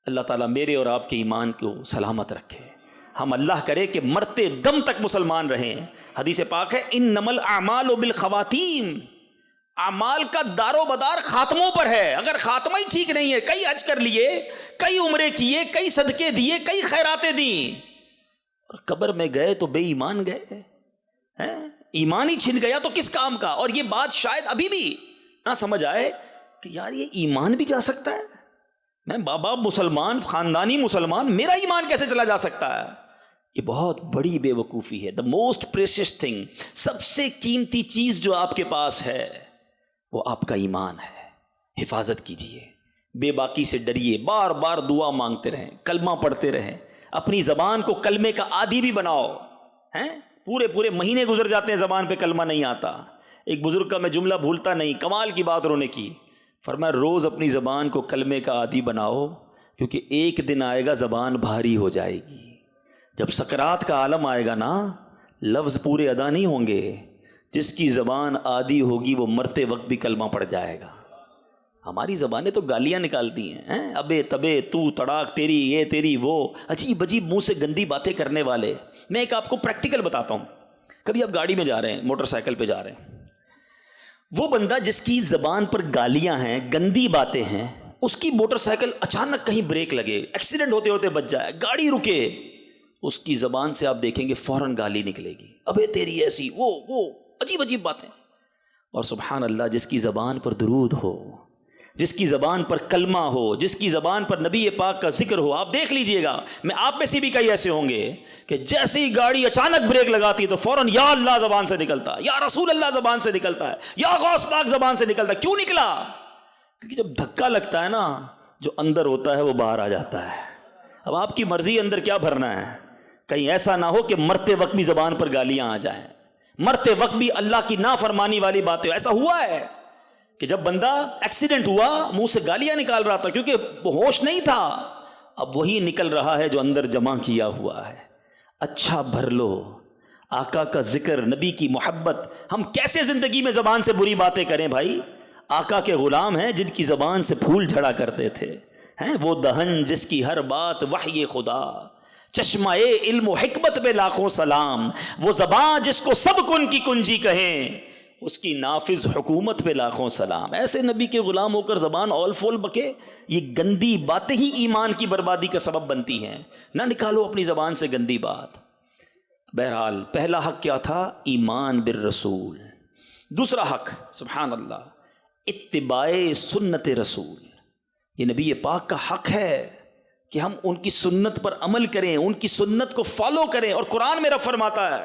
اللہ تعالیٰ میرے اور آپ کے ایمان کو سلامت رکھے، ہم اللہ کرے کہ مرتے دم تک مسلمان رہیں۔ حدیث پاک ہے انما الاعمال بالخواتیم، اعمال کا دار و بدار خاتموں پر ہے. اگر خاتمہ ہی ٹھیک نہیں ہے، کئی حج کر لیے، کئی عمرے کیے، کئی صدقے دیے، کئی خیراتیں دیں، اور قبر میں گئے تو بے ایمان گئے، ایمان ہی چھن گیا تو کس کام کا. اور یہ بات شاید ابھی بھی نہ سمجھ آئے کہ یار یہ ایمان بھی جا سکتا ہے. میں بابا مسلمان، خاندانی مسلمان، میرا ایمان کیسے چلا جا سکتا ہے؟ یہ بہت بڑی بے وقوفی ہے. دا موسٹ پریشیس تھنگ، سب سے قیمتی چیز جو آپ کے پاس ہے وہ آپ کا ایمان ہے. حفاظت کیجئے، بے باکی سے ڈریے، بار بار دعا مانگتے رہیں، کلمہ پڑھتے رہیں، اپنی زبان کو کلمے کا عادی بھی بناؤ. پورے مہینے گزر جاتے ہیں زبان پہ کلمہ نہیں آتا. ایک بزرگ کا میں جملہ بھولتا نہیں، کمال کی بات انہوں نے کی. فرمایا روز اپنی زبان کو کلمے کا عادی بناؤ، کیونکہ ایک دن آئے گا زبان بھاری ہو جائے گی. جب سکرات کا عالم آئے گا نا، لفظ پورے ادا نہیں ہوں گے. جس کی زبان عادی ہوگی وہ مرتے وقت بھی کلمہ پڑ جائے گا. ہماری زبانیں تو گالیاں نکالتی ہیں، ابے تبے، تو تڑاک، تیری یہ تیری وہ، عجیب عجیب منہ سے گندی باتیں کرنے والے. میں ایک آپ کو پریکٹیکل بتاتا ہوں. کبھی آپ گاڑی میں جا رہے ہیں، موٹر سائیکل پہ جا رہے ہیں، وہ بندہ جس کی زبان پر گالیاں ہیں، گندی باتیں ہیں، اس کی موٹر سائیکل اچانک کہیں بریک لگے، ایکسیڈنٹ ہوتے ہوتے بچ جائے، گاڑی رکے، اس کی زبان سے آپ دیکھیں گے فوراً گالی نکلے گی، ابے تیری ایسی وہ عجیب عجیب باتیں. اور سبحان اللہ، جس کی زبان پر درود ہو، جس کی زبان پر کلمہ ہو، جس کی زبان پر نبی پاک کا ذکر ہو، آپ دیکھ لیجئے گا، میں آپ میں سے بھی کئی ایسے ہوں گے کہ جیسے ہی گاڑی اچانک بریک لگاتی تو فوراً یا اللہ زبان سے نکلتا ہے، یا رسول اللہ زبان سے نکلتا ہے، یا غوث پاک زبان سے نکلتا ہے. کیوں نکلا؟ کیونکہ جب دھکا لگتا ہے نا، جو اندر ہوتا ہے وہ باہر آ جاتا ہے. اب آپ کی مرضی اندر کیا بھرنا ہے. کہیں ایسا نہ ہو کہ مرتے وقت بھی زبان پر گالیاں آ جائیں، مرتے وقت بھی اللہ کی نافرمانی والی باتیں. ایسا ہوا ہے کہ جب بندہ ایکسیڈنٹ ہوا، منہ سے گالیاں نکال رہا تھا کیونکہ ہوش نہیں تھا. اب وہی نکل رہا ہے جو اندر جمع کیا ہوا ہے. اچھا بھر لو، آقا کا ذکر، نبی کی محبت. ہم کیسے زندگی میں زبان سے بری باتیں کریں بھائی؟ آقا کے غلام ہیں جن کی زبان سے پھول جھڑا کرتے تھے، وہ دہن جس کی ہر بات وحی خدا، چشمہ علم و حکمت پہ لاکھوں سلام. وہ زبان جس کو سب کن کی کنجی کہیں، اس کی نافذ حکومت پہ لاکھوں سلام. ایسے نبی کے غلام ہو کر زبان اول فول بکے، یہ گندی باتیں ہی ایمان کی بربادی کا سبب بنتی ہیں. نہ نکالو اپنی زبان سے گندی بات. بہرحال پہلا حق کیا تھا؟ ایمان بالرسول. دوسرا حق سبحان اللہ اتباع سنت رسول. یہ نبی پاک کا حق ہے کہ ہم ان کی سنت پر عمل کریں، ان کی سنت کو فالو کریں. اور قرآن میرا فرماتا ہے،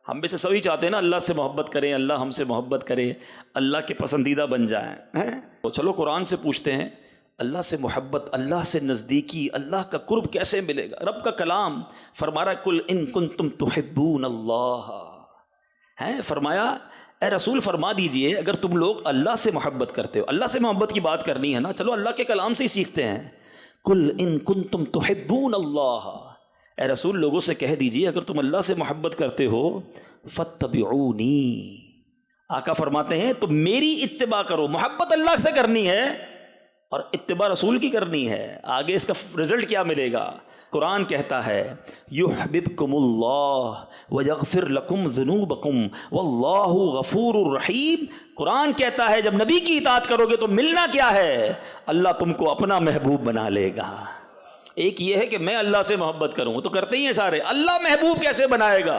ہم میں سے سبھی چاہتے ہیں نا اللہ سے محبت کریں، اللہ ہم سے محبت کرے، اللہ کے پسندیدہ بن جائیں. تو چلو قرآن سے پوچھتے ہیں، اللہ سے محبت، اللہ سے نزدیکی، اللہ کا قرب کیسے ملے گا؟ رب کا کلام فرما رہا ہے کل ان کنتم تحبون اللہ. فرمایا اے رسول فرما دیجئے اگر تم لوگ اللہ سے محبت کرتے ہو. اللہ سے محبت کی بات کرنی ہے نا، چلو اللہ کے کلام سے ہی سیکھتے ہیں. کل ان کنتم تحبون اللہ، اے رسول لوگوں سے کہہ دیجئے اگر تم اللہ سے محبت کرتے ہو فاتبعونی. آقا فرماتے ہیں تو میری اتباع کرو. محبت اللہ سے کرنی ہے اور اتباع رسول کی کرنی ہے. آگے اس کا رزلٹ کیا ملے گا؟ قرآن کہتا ہے یحببکم اللہ ویغفر لکم ذنوبکم واللہ غفور الرحیم. قرآن کہتا ہے جب نبی کی اطاعت کرو گے تو ملنا کیا ہے؟ اللہ تم کو اپنا محبوب بنا لے گا. ایک یہ ہے کہ میں اللہ سے محبت کروں، وہ تو کرتے ہی ہیں سارے. اللہ محبوب کیسے بنائے گا؟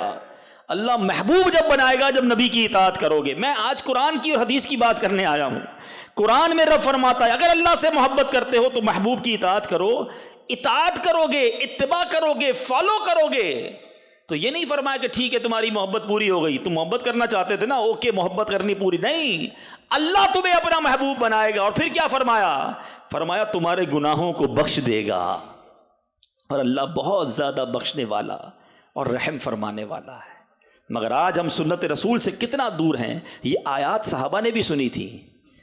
اللہ محبوب جب بنائے گا جب نبی کی اطاعت کرو گے. میں آج قرآن کی اور حدیث کی بات کرنے آیا ہوں. قرآن میں رب فرماتا ہے اگر اللہ سے محبت کرتے ہو تو محبوب کی اطاعت کرو. اطاعت کرو گے، اتباع کرو گے، فالو کرو گے. تو یہ نہیں فرمایا کہ ٹھیک ہے تمہاری محبت پوری ہو گئی، تم محبت کرنا چاہتے تھے نا، اوکے محبت کرنی پوری نہیں. اللہ تمہیں اپنا محبوب بنائے گا. اور پھر کیا فرمایا؟ فرمایا تمہارے گناہوں کو بخش دے گا. اور اللہ بہت زیادہ بخشنے والا اور رحم فرمانے والا ہے. مگر آج ہم سنت رسول سے کتنا دور ہیں. یہ آیات صحابہ نے بھی سنی تھی.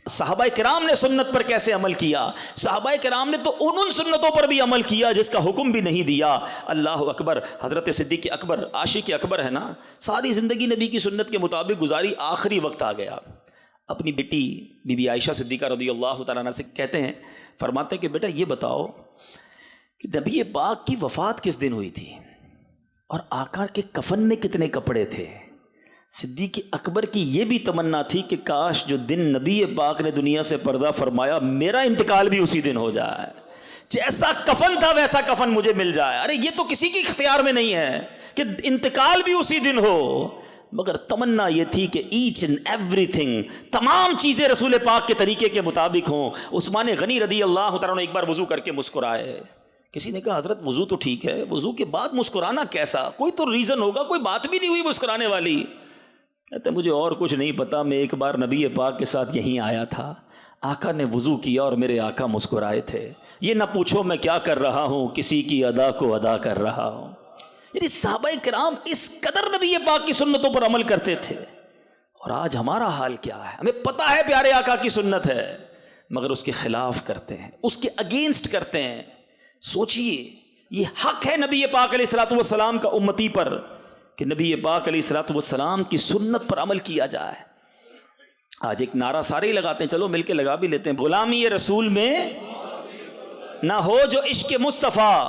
صحابہ کرام نے سنت پر کیسے عمل کیا؟ صحابہ کرام نے تو ان سنتوں پر بھی عمل کیا جس کا حکم بھی نہیں دیا. اللہ اکبر. حضرت صدیق اکبر عاشق اکبر ہے نا، ساری زندگی نبی کی سنت کے مطابق گزاری. آخری وقت آ گیا، اپنی بیٹی بی بی عائشہ صدیقہ رضی اللہ تعالیٰ عنہ سے کہتے ہیں، فرماتے ہیں کہ بیٹا یہ بتاؤ کہ نبی پاک کی وفات کس دن ہوئی تھی اور آقا کے کفن میں کتنے کپڑے تھے؟ صدیق اکبر کی یہ بھی تمنا تھی کہ کاش جو دن نبی پاک نے دنیا سے پردہ فرمایا میرا انتقال بھی اسی دن ہو جائے، جیسا کفن تھا ویسا کفن مجھے مل جائے۔ ارے یہ تو کسی کی اختیار میں نہیں ہے کہ انتقال بھی اسی دن ہو، مگر تمنا یہ تھی کہ ایچ اینڈ ایوری تھنگ، تمام چیزیں رسول پاک کے طریقے کے مطابق ہوں۔ عثمان غنی رضی اللہ تعالیٰ عنہ ایک بار وضو کر کے مسکرائے، کسی نے کہا حضرت وضو تو ٹھیک ہے، وضو کے بعد مسکرانا کیسا؟ کوئی تو ریزن ہوگا، کوئی بات بھی نہیں ہوئی مسکرانے والی۔ کہتے مجھے اور کچھ نہیں پتا، میں ایک بار نبی پاک کے ساتھ یہیں آیا تھا، آقا نے وضو کیا اور میرے آقا مسکرائے تھے، یہ نہ پوچھو میں کیا کر رہا ہوں، کسی کی ادا کو ادا کر رہا ہوں۔ یعنی صحابہ کرام اس قدر نبی پاک کی سنتوں پر عمل کرتے تھے، اور آج ہمارا حال کیا ہے؟ ہمیں پتہ ہے پیارے آقا کی سنت ہے، مگر اس کے خلاف کرتے ہیں، اس کے اگینسٹ کرتے ہیں۔ سوچئے یہ حق ہے نبی پاک علیہ الصلوۃ والسلام کا امتی پر کہ نبی پاک علیہ الصلوۃ والسلام کی سنت پر عمل کیا جائے۔ آج ایک نعرہ سارے ہی لگاتے ہیں، چلو مل کے لگا بھی لیتے ہیں، غلامی رسول میں نہ ہو جو عشق مصطفیٰ۔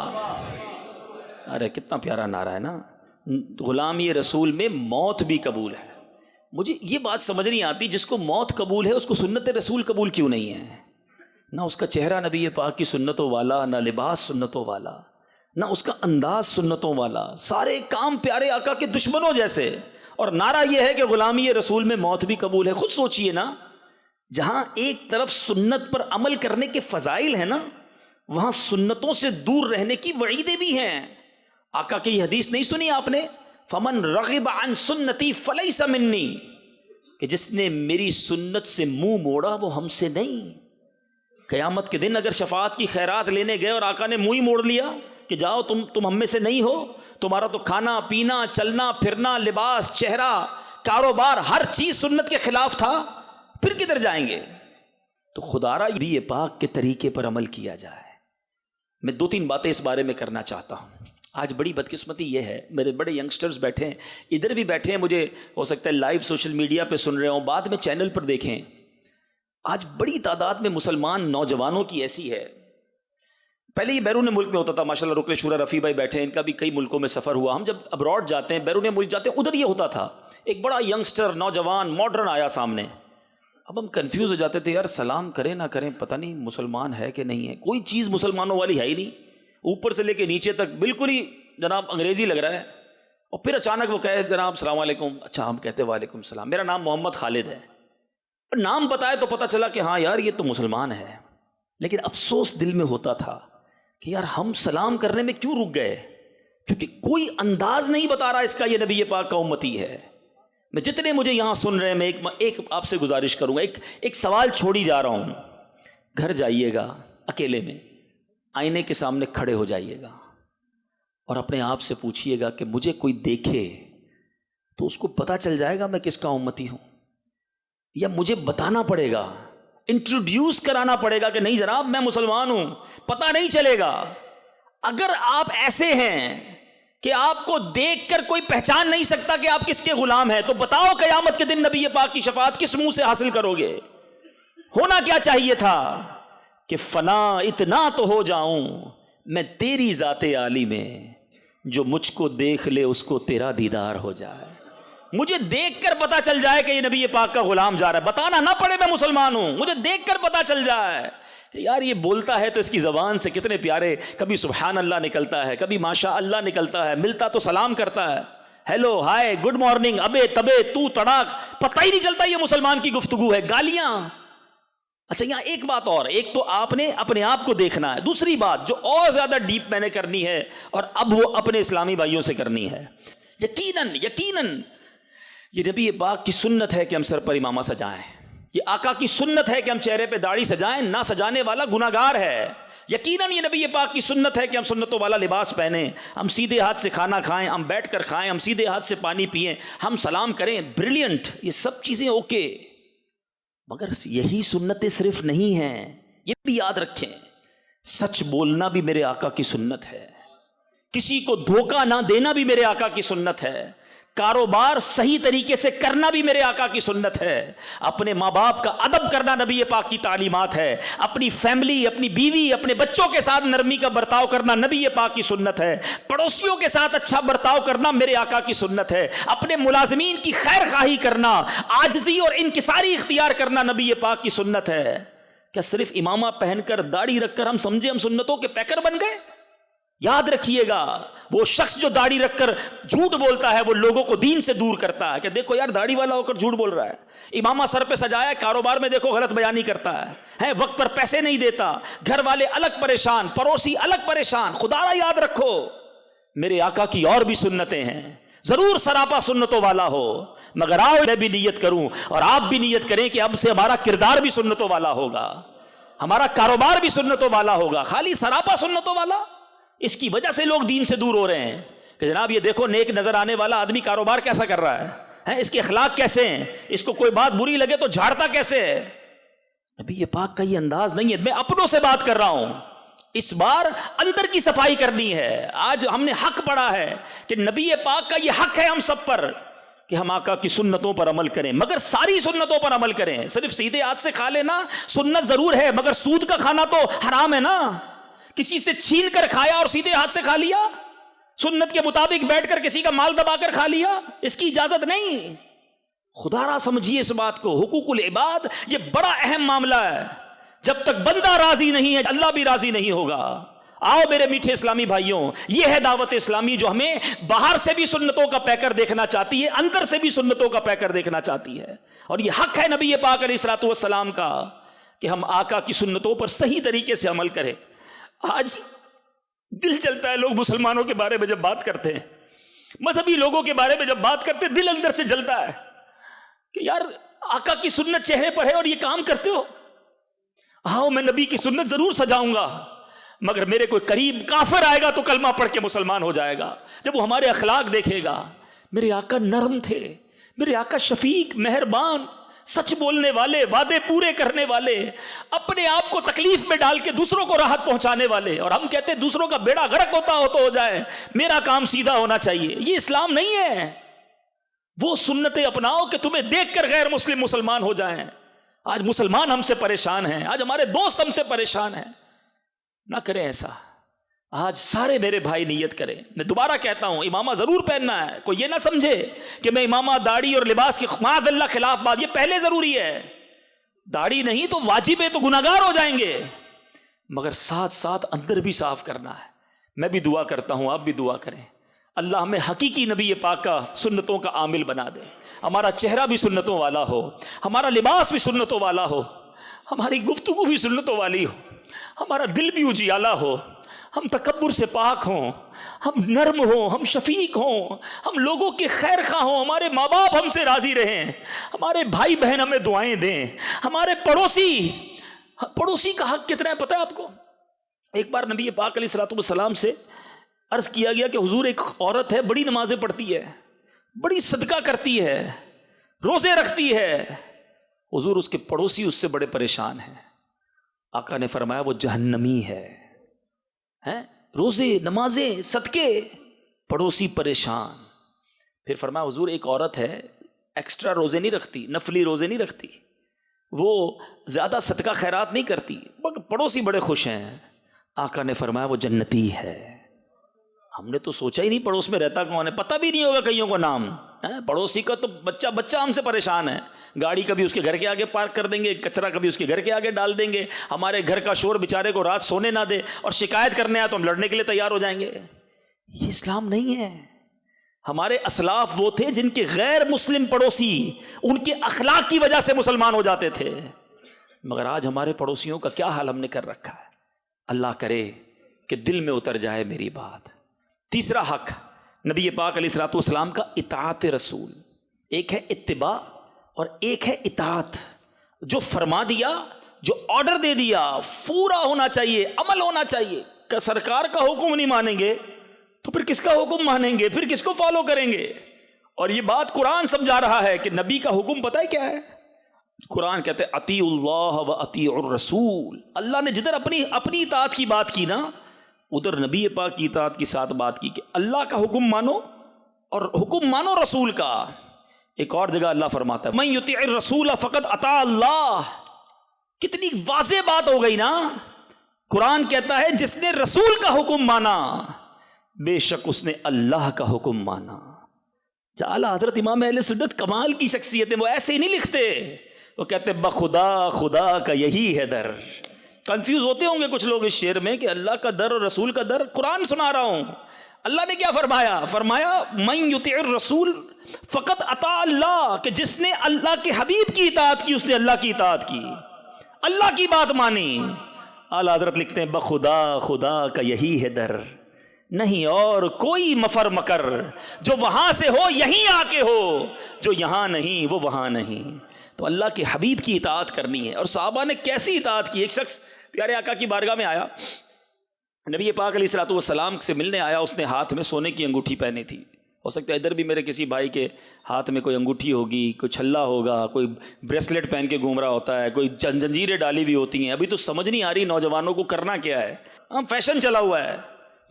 ارے کتنا پیارا نعرہ ہے نا، غلامی رسول میں موت بھی قبول ہے۔ مجھے یہ بات سمجھ نہیں آتی، جس کو موت قبول ہے اس کو سنت رسول قبول کیوں نہیں ہے؟ نہ اس کا چہرہ نبی پاک کی سنتوں والا، نہ لباس سنتوں والا، نہ اس کا انداز سنتوں والا، سارے کام پیارے آقا کے دشمنوں جیسے، اور نعرہ یہ ہے کہ غلامی رسول میں موت بھی قبول ہے۔ خود سوچئے نا، جہاں ایک طرف سنت پر عمل کرنے کے فضائل ہیں نا، وہاں سنتوں سے دور رہنے کی وعیدیں بھی ہیں۔ آقا کی یہ حدیث نہیں سنی آپ نے؟ فمن رغب عن سنتی فلیس منی، کہ جس نے میری سنت سے منہ موڑا وہ ہم سے نہیں۔ قیامت کے دن اگر شفاعت کی خیرات لینے گئے اور آقا نے منہ ہی موڑ لیا کہ جاؤ تم ہم میں سے نہیں ہو، تمہارا تو کھانا پینا چلنا پھرنا لباس چہرہ کاروبار ہر چیز سنت کے خلاف تھا، پھر کدھر جائیں گے؟ تو خدارا نبی پاک کے طریقے پر عمل کیا جائے۔ میں 2-3 باتیں اس بارے میں کرنا چاہتا ہوں۔ آج بڑی بدقسمتی یہ ہے، میرے بڑے ینگسٹرز بیٹھے ہیں، ادھر بھی بیٹھے ہیں، مجھے ہو سکتا ہے لائیو سوشل میڈیا پہ سن رہے ہوں، بعد میں چینل پر دیکھیں۔ آج بڑی تعداد میں مسلمان نوجوانوں کی ایسی ہے، پہلے یہ بیرون ملک میں ہوتا تھا، ماشاءاللہ رکن شورا رفیع بھائی بیٹھے ہیں، ان کا بھی کئی ملکوں میں سفر ہوا۔ ہم جب ابراڈ جاتے ہیں، بیرون ملک جاتے ہیں، ادھر یہ ہوتا تھا، ایک بڑا ینگسٹر نوجوان ماڈرن آیا سامنے، اب ہم کنفیوز ہو جاتے تھے، یار سلام کریں نہ کریں، پتہ نہیں مسلمان ہے کہ نہیں ہے، کوئی چیز مسلمانوں والی ہے ہی نہیں، اوپر سے لے کے نیچے تک بالکل ہی جناب انگریزی لگ رہا ہے۔ اور پھر اچانک وہ کہے جناب السلام علیکم، اچھا ہم کہتے وعلیکم السلام، میرا نام محمد خالد ہے، نام بتائے تو پتہ چلا کہ ہاں یار یہ تو مسلمان ہے۔ لیکن افسوس دل میں ہوتا تھا کہ یار ہم سلام کرنے میں کیوں رک گئے؟ کیونکہ کوئی انداز نہیں بتا رہا اس کا یہ نبی پاک کا امتی ہے۔ میں جتنے مجھے یہاں سن رہے ہیں، میں ایک آپ سے گزارش کروں گا، ایک سوال چھوڑی جا رہا ہوں۔ گھر جائیے گا اکیلے میں، آئینے کے سامنے کھڑے ہو جائیے گا اور اپنے آپ سے پوچھئے گا کہ مجھے کوئی دیکھے تو اس کو پتہ چل جائے گا میں کس کا امتی ہوں، یا مجھے بتانا پڑے گا، انٹروڈیوس کرانا پڑے گا کہ نہیں جناب میں مسلمان ہوں، پتہ نہیں چلے گا۔ اگر آپ ایسے ہیں کہ آپ کو دیکھ کر کوئی پہچان نہیں سکتا کہ آپ کس کے غلام ہیں، تو بتاؤ قیامت کے دن نبی پاک کی شفاعت کس منہ سے حاصل کرو گے؟ ہونا کیا چاہیے تھا کہ فنا اتنا تو ہو جاؤں میں تیری ذات عالی میں، جو مجھ کو دیکھ لے اس کو تیرا دیدار ہو جائے، مجھے دیکھ کر پتا چل جائے کہ یہ نبی پاک کا غلام جا رہا ہے، بتانا نہ پڑے میں مسلمان ہوں، مجھے دیکھ کر پتا چل جائے کہ یار یہ بولتا ہے تو اس کی زبان سے کتنے پیارے، کبھی سبحان اللہ نکلتا ہے، کبھی ماشاء اللہ نکلتا ہے، ملتا تو سلام کرتا ہے، ہیلو ہائے گڈ مارننگ ابے تبے تو تڑاک، پتہ ہی نہیں چلتا یہ مسلمان کی گفتگو ہے، گالیاں۔ اچھا یہاں ایک بات اور، ایک تو آپ نے اپنے آپ کو دیکھنا ہے، دوسری بات جو اور زیادہ ڈیپ میں نے کرنی ہے اور اب وہ اپنے اسلامی بھائیوں سے کرنی ہے، یقیناً یہ نبی پاک کی سنت ہے کہ ہم سر پر امامہ سجائیں، یہ آقا کی سنت ہے کہ ہم چہرے پہ داڑھی سجائیں، نہ سجانے والا گناہگار ہے۔ یقیناً یہ نبی پاک کی سنت ہے کہ ہم سنتوں والا لباس پہنیں، ہم سیدھے ہاتھ سے کھانا کھائیں، ہم بیٹھ کر کھائیں، ہم سیدھے ہاتھ سے پانی پئیں، ہم سلام کریں، بریلینٹ، یہ سب چیزیں اوکے، مگر یہی سنتیں صرف نہیں ہیں، یہ بھی یاد رکھیں، سچ بولنا بھی میرے آقا کی سنت ہے، کسی کو دھوکہ نہ دینا بھی میرے آقا کی سنت ہے، کاروبار صحیح طریقے سے کرنا بھی میرے آقا کی سنت ہے، اپنے ماں باپ کا ادب کرنا نبی پاک کی تعلیمات ہے، اپنی فیملی، اپنی بیوی، اپنے بچوں کے ساتھ نرمی کا برتاؤ کرنا نبی پاک کی سنت ہے، پڑوسیوں کے ساتھ اچھا برتاؤ کرنا میرے آقا کی سنت ہے، اپنے ملازمین کی خیر خواہی کرنا، عاجزی اور انکساری اختیار کرنا نبی پاک کی سنت ہے۔ کیا صرف امامہ پہن کر داڑھی رکھ کر ہم سمجھے ہم سنتوں کے پیکر بن گئے؟ یاد رکھیے گا، وہ شخص جو داڑھی رکھ کر جھوٹ بولتا ہے وہ لوگوں کو دین سے دور کرتا ہے، کہ دیکھو یار داڑھی والا ہو کر جھوٹ بول رہا ہے، امامہ سر پہ سجایا ہے، کاروبار میں دیکھو غلط بیانی کرتا ہے، وقت پر پیسے نہیں دیتا، گھر والے الگ پریشان، پڑوسی الگ پریشان۔ خدا را یاد رکھو میرے آقا کی اور بھی سنتیں ہیں، ضرور سراپا سنتوں والا ہو، مگر آؤ میں بھی نیت کروں اور آپ بھی نیت کریں کہ اب سے ہمارا کردار بھی سنتوں والا ہوگا، ہمارا کاروبار بھی سنتوں والا ہوگا۔ خالی سراپا سنتوں والا، اس کی وجہ سے لوگ دین سے دور ہو رہے ہیں کہ جناب یہ دیکھو نیک نظر آنے والا آدمی کاروبار کیسا کر رہا ہے، اس کے اخلاق کیسے ہیں، اس کو کوئی بات بری لگے تو جھاڑتا کیسے ہے۔ نبی یہ پاک کا یہ انداز نہیں ہے۔ میں اپنوں سے بات کر رہا ہوں، اس بار اندر کی صفائی کرنی ہے۔ آج ہم نے حق پڑھا ہے کہ نبی پاک کا یہ حق ہے ہم سب پر کہ ہم آقا کی سنتوں پر عمل کریں، مگر ساری سنتوں پر عمل کریں۔ صرف سیدھے ہاتھ سے کھا لینا سنت ضرور ہے، مگر سود کا کھانا تو حرام ہے نا۔ کسی سے چھین کر کھایا اور سیدھے ہاتھ سے کھا لیا، سنت کے مطابق بیٹھ کر کسی کا مال دبا کر کھا لیا، اس کی اجازت نہیں۔ خدا را سمجھیے اس بات کو، حقوق العباد یہ بڑا اہم معاملہ ہے۔ جب تک بندہ راضی نہیں ہے اللہ بھی راضی نہیں ہوگا۔ آؤ میرے میٹھے اسلامی بھائیوں، یہ ہے دعوت اسلامی جو ہمیں باہر سے بھی سنتوں کا پیکر دیکھنا چاہتی ہے، اندر سے بھی سنتوں کا پیکر دیکھنا چاہتی ہے، اور یہ حق ہے نبی پاک علیہ الصلوۃ والسلام کا کہ ہم آقا کی سنتوں پر صحیح طریقے سے عمل کریں۔ آج دل چلتا ہے لوگ مسلمانوں کے بارے میں جب بات کرتے ہیں، مذہبی لوگوں کے بارے میں جب بات کرتے ہیں، دل اندر سے جلتا ہے کہ یار آقا کی سنت چہرے پر ہے اور یہ کام کرتے ہو۔ آؤ میں نبی کی سنت ضرور سجاؤں گا، مگر میرے کوئی قریب کافر آئے گا تو کلمہ پڑھ کے مسلمان ہو جائے گا جب وہ ہمارے اخلاق دیکھے گا۔ میرے آقا نرم تھے، میرے آقا شفیق، مہربان، سچ بولنے والے، وعدے پورے کرنے والے، اپنے آپ کو تکلیف میں ڈال کے دوسروں کو راحت پہنچانے والے۔ اور ہم کہتے ہیں دوسروں کا بیڑا غرق ہوتا ہو تو ہو جائے، میرا کام سیدھا ہونا چاہیے۔ یہ اسلام نہیں ہے۔ وہ سنتیں اپناؤ کہ تمہیں دیکھ کر غیر مسلم مسلمان ہو جائیں۔ آج مسلمان ہم سے پریشان ہیں، آج ہمارے دوست ہم سے پریشان ہیں۔ نہ کریں ایسا۔ آج سارے میرے بھائی نیت کریں۔ میں دوبارہ کہتا ہوں امامہ ضرور پہننا ہے، کوئی یہ نہ سمجھے کہ میں امامہ داڑھی اور لباس کے معاذ اللہ خلاف بات، یہ پہلے ضروری ہے۔ داڑھی نہیں تو واجب ہے تو گناہگار ہو جائیں گے، مگر ساتھ ساتھ اندر بھی صاف کرنا ہے۔ میں بھی دعا کرتا ہوں، آپ بھی دعا کریں، اللہ ہمیں حقیقی نبی پاک کا سنتوں کا عامل بنا دے، ہمارا چہرہ بھی سنتوں والا ہو، ہمارا لباس بھی سنتوں والا ہو، ہماری گفتگو بھی سنتوں والی ہو، ہمارا دل بھی اجیالہ ہو، ہم تکبر سے پاک ہوں، ہم نرم ہوں، ہم شفیق ہوں، ہم لوگوں کے خیر خواہ ہوں، ہمارے ماں باپ ہم سے راضی رہیں، ہمارے بھائی بہن ہمیں دعائیں دیں، ہمارے پڑوسی کا حق کتنا ہے پتہ ہے آپ کو؟ ایک بار نبی پاک علیہ الصلوۃ والسلام سے عرض کیا گیا کہ حضور ایک عورت ہے، بڑی نمازیں پڑھتی ہے، بڑی صدقہ کرتی ہے، روزے رکھتی ہے۔ حضور اس کے پڑوسی اس سے بڑے پریشان ہیں۔ آقا نے فرمایا وہ جہنمی ہے۔ روزے، نمازیں، صدقے، پڑوسی پریشان۔ پھر فرمایا حضور ایک عورت ہے ایکسٹرا روزے نہیں رکھتی، نفلی روزے نہیں رکھتی، وہ زیادہ صدقہ خیرات نہیں کرتی، مگر پڑوسی بڑے خوش ہیں۔ آقا نے فرمایا وہ جنتی ہے۔ ہم نے تو سوچا ہی نہیں پڑوس میں رہتا کون ہے، پتہ بھی نہیں ہوگا کئیوں کو نام۔ پڑوسی کا تو بچہ ہم سے پریشان ہے، گاڑی کبھی اس کے گھر کے آگے پارک کر دیں گے، کچرا کبھی اس کے گھر کے آگے ڈال دیں گے، ہمارے گھر کا شور بیچارے کو رات سونے نہ دے، اور شکایت کرنے آئے تو ہم لڑنے کے لیے تیار ہو جائیں گے۔ یہ اسلام نہیں ہے۔ ہمارے اسلاف وہ تھے جن کے غیر مسلم پڑوسی ان کے اخلاق کی وجہ سے مسلمان ہو جاتے تھے، مگر آج ہمارے پڑوسیوں کا کیا حال ہم نے کر رکھا ہے۔ اللہ کرے کہ دل میں اتر جائے میری بات۔ تیسرا حق نبی پاک علیہ الصلوۃ والسلام کا اطاعت رسول۔ ایک ہے اتباع اور ایک ہے اطاعت۔ جو فرما دیا، جو آرڈر دے دیا، پورا ہونا چاہیے، عمل ہونا چاہیے۔ کہ سرکار کا حکم نہیں مانیں گے تو پھر کس کا حکم مانیں گے، پھر کس کو فالو کریں گے؟ اور یہ بات قرآن سمجھا رہا ہے کہ نبی کا حکم پتہ ہے کیا ہے؟ قرآن کہتے ہیں اطیعوا اللہ و اطیعوا الرسول۔ اللہ نے جدھر اپنی اطاعت کی بات کی نا، ادھر نبی پاک کی اطاعت کی ساتھ بات کی کہ اللہ کا حکم مانو اور حکم مانو رسول کا. ایک اور جگہ اللہ فرماتا ہے من یطیع الرسول فقد اطاع اللہ. کتنی واضح بات ہو گئی نا. قرآن کہتا ہے جس نے رسول کا حکم مانا بے شک اس نے اللہ کا حکم مانا. اعلیٰ حضرت امام اہل سنت کمال کی شخصیت ہے. وہ ایسے ہی نہیں لکھتے, وہ کہتے بخدا خدا کا یہی ہے در. کنفیوز ہوتے ہوں گے کچھ لوگ اس شعر میں کہ اللہ کا در اور رسول کا در. قرآن سنا رہا ہوں, اللہ نے کیا فرمایا؟ فرمایا من یطیع الرسول فقط اطاع اللہ, کہ جس نے اللہ کے حبیب کی اطاعت کی اس نے اللہ کی اطاعت کی, اللہ کی بات مانی. اعلیٰ حضرت لکھتے ہیں بخدا خدا کا یہی ہے در, نہیں اور کوئی مفر مکر جو وہاں سے ہو یہیں آ کے ہو, جو یہاں نہیں وہ وہاں نہیں. تو اللہ کے حبیب کی اطاعت کرنی ہے. اور صحابہ نے کیسی اطاعت کی؟ ایک شخص پیارے آقا کی بارگاہ میں آیا, نبی پاک علیہ الصلوۃ والسلام سے ملنے آیا. اس نے ہاتھ میں سونے کی انگوٹھی پہنی تھی. ہو سکتا ہے ادھر بھی میرے کسی بھائی کے ہاتھ میں کوئی انگوٹھی ہوگی, کوئی چھلا ہوگا, کوئی بریسلیٹ پہن کے گھوم رہا ہوتا ہے, کوئی زنجیریں ڈالی ہوئی ہوتی ہیں. ابھی تو سمجھ نہیں آ رہی نوجوانوں کو کرنا کیا ہے. ہم فیشن چلا ہوا ہے,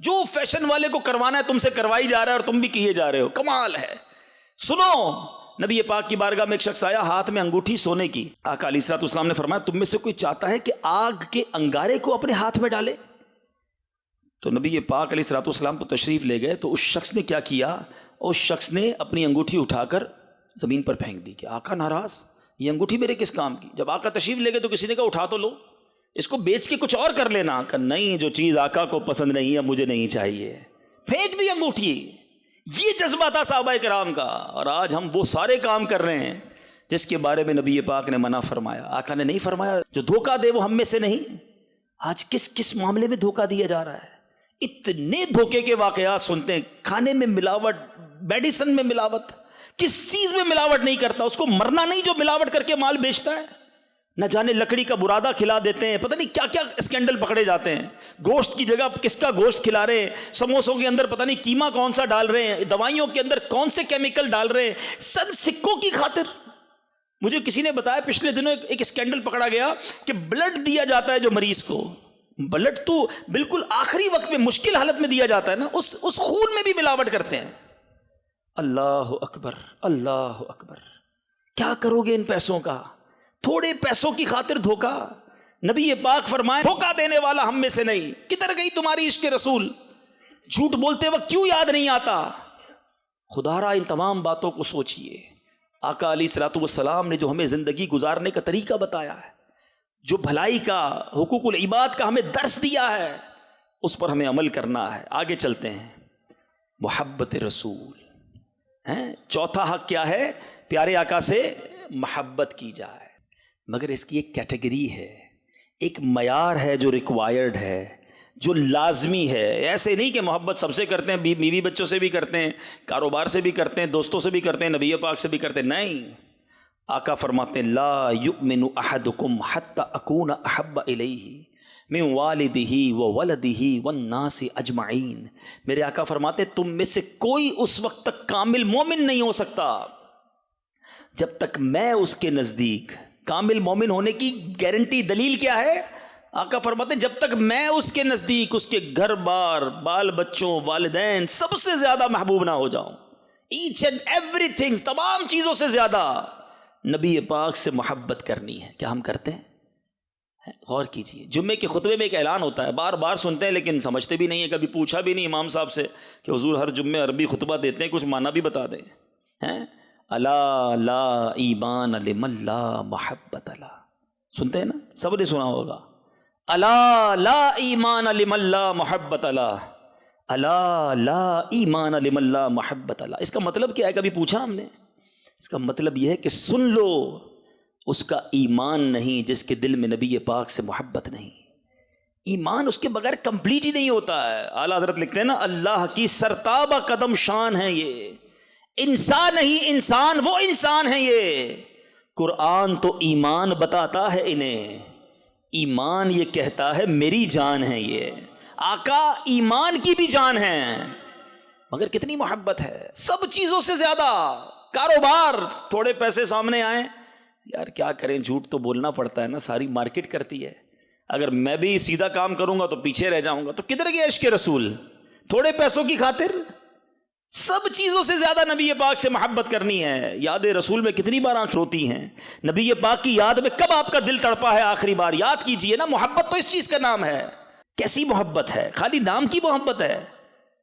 جو فیشن والے کو کروانا ہے تم سے کروائی جا رہا ہے اور تم بھی کیے جا رہے ہو. کمال ہے. سنو, نبی پاک کی بارگاہ میں ایک شخص آیا, ہاتھ میں انگوٹھی سونے کی. آقا علیہ الصلوۃ والسلام نے فرمایا تم میں سے کوئی چاہتا ہے کہ آگ کے انگارے کو اپنے ہاتھ میں ڈالے؟ تو نبی پاک علیہ الصلوۃ والسلام تو تشریف لے گئے. تو اس شخص نے کیا کیا؟ اس شخص نے اپنی انگوٹھی اٹھا کر زمین پر پھینک دی کہ آقا ناراض, یہ انگوٹھی میرے کس کام کی؟ جب آقا تشریف لے گئے تو کسی نے کہا اٹھا تو لو, اس کو بیچ کے کچھ اور کر لینا. کہ نہیں, جو چیز آقا کو پسند نہیں ہے مجھے نہیں چاہیے, پھینک دی انگوٹھی. یہ جذبہ تھا صحابہ کرام کا. اور آج ہم وہ سارے کام کر رہے ہیں جس کے بارے میں نبی پاک نے منع فرمایا. آقا نے نہیں فرمایا جو دھوکہ دے وہ ہم میں سے نہیں. آج کس کس معاملے میں دھوکہ دیا جا رہا ہے؟ اتنے دھوکے کے واقعات سنتے ہیں. کھانے میں ملاوٹ, میڈیسن میں ملاوٹ, کس چیز میں ملاوٹ نہیں کرتا اس کو مرنا نہیں جو ملاوٹ کر کے مال بیچتا ہے. نہ جانے لکڑی کا برادہ کھلا دیتے ہیں, پتہ نہیں کیا کیا اسکینڈل پکڑے جاتے ہیں. گوشت کی جگہ کس کا گوشت کھلا رہے ہیں, سموسوں کے اندر پتہ نہیں قیمہ کون سا ڈال رہے ہیں, دوائیوں کے اندر کون سے کیمیکل ڈال رہے ہیں, سن سکوں کی خاطر. مجھے کسی نے بتایا پچھلے دنوں ایک اسکینڈل پکڑا گیا کہ بلڈ دیا جاتا ہے جو مریض کو, بلڈ تو بالکل آخری وقت میں مشکل حالت میں دیا جاتا ہے نا, اس خون میں بھی ملاوٹ کرتے ہیں. اللہ اکبر, اللہ اکبر. کیا کرو گے ان پیسوں کا؟ تھوڑے پیسوں کی خاطر دھوکا. نبی پاک فرمائے دھوکا دینے والا ہم میں سے نہیں. کدھر گئی تمہاری عشق رسول؟ جھوٹ بولتے وقت کیوں یاد نہیں آتا؟ خدا را ان تمام باتوں کو سوچئے. آقا علیہ الصلوۃ والسلام نے جو ہمیں زندگی گزارنے کا طریقہ بتایا ہے, جو بھلائی کا, حقوق العباد کا ہمیں درس دیا ہے, اس پر ہمیں عمل کرنا ہے. آگے چلتے ہیں. محبت رسول ہیں. چوتھا حق کیا ہے؟ پیارے آقا سے محبت کی جائے. مگر اس کی ایک کیٹیگری ہے, ایک معیار ہے جو ریکوائرڈ ہے, جو لازمی ہے. ایسے نہیں کہ محبت سب سے کرتے ہیں, بیوی بچوں سے بھی کرتے ہیں, کاروبار سے بھی کرتے ہیں, دوستوں سے بھی کرتے ہیں, نبی پاک سے بھی کرتے ہیں. نہیں, آقا فرماتے ہیں لا یؤمن احدکم حتی اکون احب الیہ من والدہ وولدہ والناس اجمعین. میرے آقا فرماتے ہیں تم میں سے کوئی اس وقت تک کامل مومن نہیں ہو سکتا جب تک میں اس کے نزدیک. کامل مومن ہونے کی گارنٹی دلیل کیا ہے؟ آقا فرماتے ہیں جب تک میں اس کے نزدیک اس کے گھر بار, بال بچوں, والدین سب سے زیادہ محبوب نہ ہو جاؤں. ایچ اینڈ ایوری تھنگ, تمام چیزوں سے زیادہ نبی پاک سے محبت کرنی ہے. کیا ہم کرتے ہیں؟ غور کیجئے. جمعے کے خطبے میں ایک اعلان ہوتا ہے, بار بار سنتے ہیں لیکن سمجھتے بھی نہیں ہیں. کبھی پوچھا بھی نہیں امام صاحب سے کہ حضور ہر جمعے عربی خطبہ دیتے ہیں, کچھ معنی بھی بتا دیں. الا لا ایمان لمن لا محبت لا. سنتے ہیں نا, سب نے سنا ہوگا. الا لا ایمان لمن لا محبت لا, الا لا ایمان لمن لا محبت لا. اس کا مطلب کیا ہے؟ کبھی پوچھا ہم نے؟ اس کا مطلب یہ ہے کہ سن لو, اس کا ایمان نہیں جس کے دل میں نبی پاک سے محبت نہیں. ایمان اس کے بغیر کمپلیٹ ہی نہیں ہوتا ہے. اعلیٰ حضرت لکھتے ہیں نا اللہ کی سرتابہ قدم شان ہے یہ, انسان نہیں انسان, وہ انسان ہے یہ. قرآن تو ایمان بتاتا ہے انہیں, ایمان یہ کہتا ہے میری جان ہے یہ. آقا ایمان کی بھی جان ہے, مگر کتنی محبت ہے سب چیزوں سے زیادہ. کاروبار, تھوڑے پیسے سامنے آئیں, یار کیا کریں, جھوٹ تو بولنا پڑتا ہے نا, ساری مارکیٹ کرتی ہے. اگر میں بھی سیدھا کام کروں گا تو پیچھے رہ جاؤں گا. تو کدھر گیا عشق رسول؟ تھوڑے پیسوں کی خاطر سب چیزوں سے زیادہ نبی پاک سے محبت کرنی ہے. یاد رسول میں کتنی بار آنکھ روتی ہیں, نبی پاک کی یاد میں کب آپ کا دل تڑپا ہے آخری بار, یاد کیجئے نا. محبت تو اس چیز کا نام ہے. کیسی محبت ہے, خالی نام کی محبت ہے.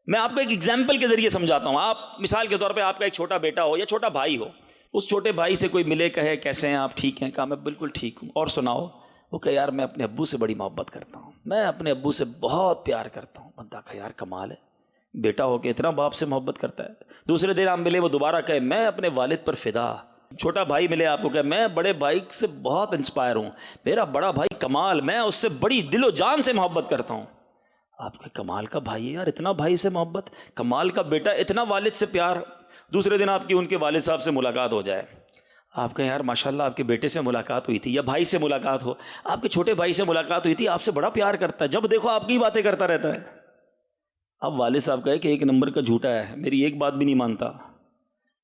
میں آپ کو ایک ایگزامپل کے ذریعے سمجھاتا ہوں. آپ مثال کے طور پہ آپ کا ایک چھوٹا بیٹا ہو یا چھوٹا بھائی ہو, اس چھوٹے بھائی سے کوئی ملے, کہے کیسے ہیں آپ, ٹھیک ہیں, کہا میں بالکل ٹھیک ہوں, اور سناؤ, وہ کہے یار میں اپنے ابو سے بڑی محبت کرتا ہوں, میں اپنے ابو سے بہت پیار کرتا ہوں. بندہ کہا یار کمال ہے, بیٹا ہو کے اتنا باپ سے محبت کرتا ہے. دوسرے دن آپ ملے, وہ دوبارہ کہے میں اپنے والد پر فدا. چھوٹا بھائی ملے آپ کو, کہے میں بڑے بھائی سے بہت انسپائر ہوں, میرا بڑا بھائی کمال, میں اس سے بڑی دل و جان سے محبت کرتا ہوں. آپ کے کمال کا بھائی ہے یار, اتنا بھائی سے محبت, کمال کا بیٹا, اتنا والد سے پیار. دوسرے دن آپ کی ان کے والد صاحب سے ملاقات ہو جائے, آپ کہیں یار ماشاءاللہ آپ کے بیٹے سے ملاقات ہوئی تھی, یا بھائی سے ملاقات ہو, آپ کے چھوٹے بھائی سے ملاقات ہوئی تھی, آپ سے بڑا پیار کرتا ہے, جب دیکھو آپ کی باتیں کرتا رہتا ہے. اب والد صاحب کہے کہ ایک نمبر کا جھوٹا ہے, میری ایک بات بھی نہیں مانتا,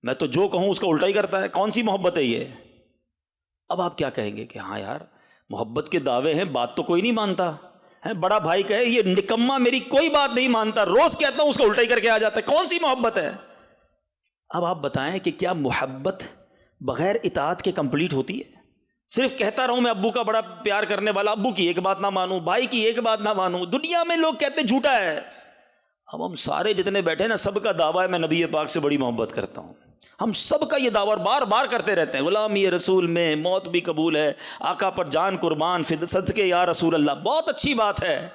میں تو جو کہوں اس کا الٹا ہی کرتا ہے, کون سی محبت ہے یہ. اب آپ کیا کہیں گے کہ ہاں یار محبت کے دعوے ہیں, بات تو کوئی نہیں مانتا ہے. بڑا بھائی کہے یہ نکما میری کوئی بات نہیں مانتا, روز کہتا ہوں اس کا الٹا ہی کر کے آ جاتا ہے, کون سی محبت ہے. اب آپ بتائیں کہ کیا محبت بغیر اطاعت کے کمپلیٹ ہوتی ہے؟ صرف کہتا رہوں میں ابو کا بڑا پیار کرنے والا, ابو کی ایک بات نہ مانوں, بھائی کی ایک بات نہ مانوں, دنیا میں لوگ کہتے جھوٹا ہے. اب ہم سارے جتنے بیٹھے نا, سب کا دعویٰ ہے میں نبی پاک سے بڑی محبت کرتا ہوں. ہم سب کا یہ دعویٰ بار بار کرتے رہتے ہیں, غلامی رسول میں موت بھی قبول ہے, آقا پر جان قربان, صدقے یا رسول اللہ. بہت اچھی بات ہے,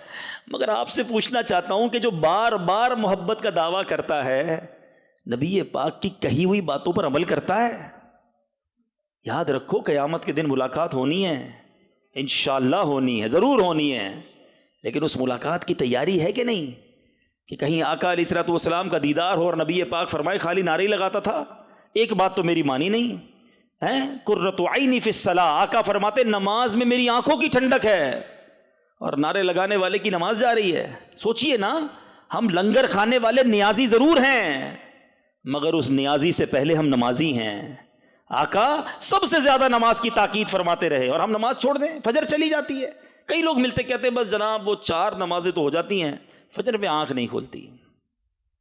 مگر آپ سے پوچھنا چاہتا ہوں کہ جو بار بار محبت کا دعویٰ کرتا ہے, نبی پاک کی کہی ہوئی باتوں پر عمل کرتا ہے؟ یاد رکھو قیامت کے دن ملاقات ہونی ہے, انشاءاللہ ہونی ہے, ضرور ہونی ہے, لیکن اس ملاقات کی تیاری ہے کہ نہیں, کہ کہیں آقا علیہ الصلوۃ والسلام کا دیدار ہو اور نبی پاک فرمائے خالی نعرے ہی لگاتا تھا, ایک بات تو میری مانی نہیں ہے. قرۃ عینی فی الصلاۃ, آقا فرماتے نماز میں میری آنکھوں کی ٹھنڈک ہے, اور نعرے لگانے والے کی نماز جا رہی ہے. سوچئے نا, ہم لنگر کھانے والے نیازی ضرور ہیں, مگر اس نیازی سے پہلے ہم نمازی ہیں. آقا سب سے زیادہ نماز کی تاکید فرماتے رہے, اور ہم نماز چھوڑ دیں, فجر چلی جاتی ہے. کئی لوگ ملتے کہتے ہیں بس جناب وہ 4 نمازیں تو ہو جاتی ہیں, فجر میں آنکھ نہیں کھلتی.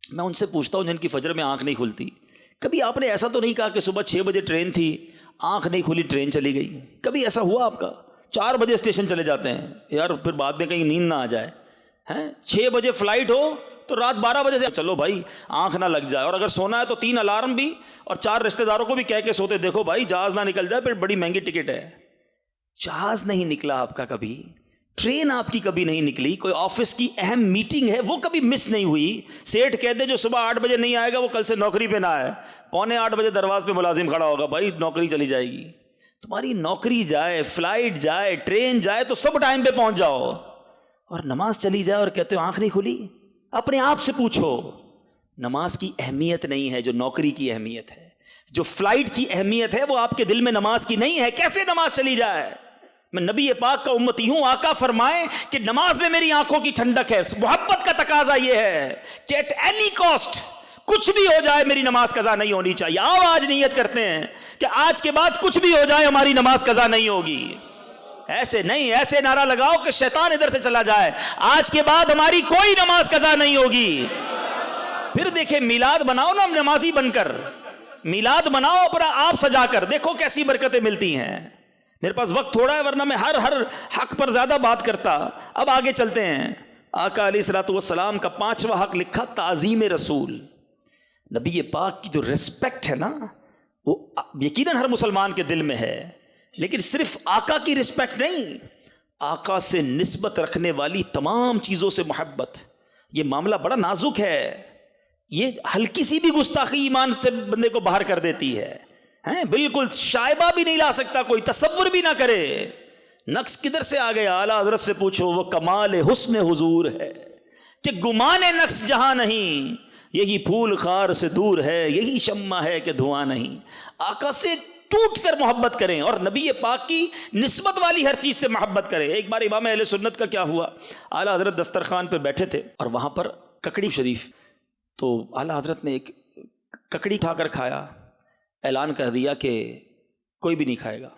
میں ان سے پوچھتا ہوں جن کی فجر میں آنکھ نہیں کھلتی, کبھی آپ نے ایسا تو نہیں کہا کہ صبح 6 بجے ٹرین تھی, آنکھ نہیں کھلی, ٹرین چلی گئی؟ کبھی ایسا ہوا آپ کا؟ 4 بجے اسٹیشن چلے جاتے ہیں یار, پھر بعد میں کہیں نیند نہ آ جائے ہیں. 6 بجے فلائٹ ہو تو رات 12 بجے سے چلو بھائی آنکھ نہ لگ جائے, اور اگر سونا ہے تو 3 الارم بھی, اور 4 رشتہ داروں کو بھی کہہ کے سوتے, دیکھو بھائی جہاز نہ نکل جائے, پھر بڑی مہنگی ٹکٹ ہے. جہاز نہیں نکلا آپ کا کبھی, ٹرین آپ کی کبھی نہیں نکلی, کوئی آفس کی اہم میٹنگ ہے وہ کبھی مس نہیں ہوئی. سیٹ کہہ دے جو صبح 8 بجے نہیں آئے گا وہ کل سے نوکری پہ نہ آئے, 7:45 بجے دروازے پہ ملازم کھڑا ہوگا, بھائی نوکری چلی جائے گی. تمہاری نوکری جائے, فلائٹ جائے, ٹرین جائے, تو سب ٹائم پہ پہنچ جاؤ, اور نماز چلی جائے اور کہتے ہو آنکھ نہیں کھلی. اپنے آپ سے پوچھو, نماز کی اہمیت نہیں ہے جو نوکری کی اہمیت ہے, جو فلائٹ کی اہمیت ہے وہ آپ کے دل میں نماز کی نہیں ہے. کیسے نماز چلی جائے؟ میں نبی پاک کا امتی ہوں, آقا فرمائیں کہ نماز میں میری آنکھوں کی ٹھنڈک ہے. محبت کا تقاضا یہ ہے کہ ایٹ اینی کاسٹ کچھ بھی ہو جائے میری نماز قضا نہیں ہونی چاہیے. آؤ آج نیت کرتے ہیں کہ آج کے بعد کچھ بھی ہو جائے ہماری نماز قضا نہیں ہوگی. ایسے نہیں, ایسے نعرہ لگاؤ کہ شیطان ادھر سے چلا جائے, آج کے بعد ہماری کوئی نماز قضا نہیں ہوگی. پھر دیکھیں میلاد بناؤ نا نمازی بن کر, میلاد بناؤ اپنا آپ سجا کر, دیکھو کیسی برکتیں ملتی ہیں. میرے پاس وقت تھوڑا ہے ورنہ میں ہر حق پر زیادہ بات کرتا. اب آگے چلتے ہیں. آقا علیہ الصلوۃ والسلام کا 5واں حق لکھا تعظیم رسول. نبی پاک کی جو ریسپیکٹ ہے نا, وہ یقیناً ہر مسلمان کے دل میں ہے, لیکن صرف آقا کی ریسپیکٹ نہیں, آقا سے نسبت رکھنے والی تمام چیزوں سے محبت. یہ معاملہ بڑا نازک ہے, یہ ہلکی سی بھی گستاخی ایمان سے بندے کو باہر کر دیتی ہے. بالکل شائبہ بھی نہیں لا سکتا کوئی, تصور بھی نہ کرے. نقص کدھر سے آ گیا؟ اعلیٰ حضرت سے پوچھو, وہ کمال حسن حضور ہے کہ گمان نقص جہاں نہیں, یہی پھول خار سے دور ہے, یہی شمع ہے کہ دھواں نہیں. آقا سے ٹوٹ کر محبت کریں اور نبی پاک کی نسبت والی ہر چیز سے محبت کریں. ایک بار امام اہل سنت کا کیا ہوا, اعلیٰ حضرت دسترخوان پہ بیٹھے تھے اور وہاں پر ککڑی شریف, تو اعلیٰ حضرت نے ایک ککڑی کھا کر کھایا, اعلان کر دیا کہ کوئی بھی نہیں کھائے گا,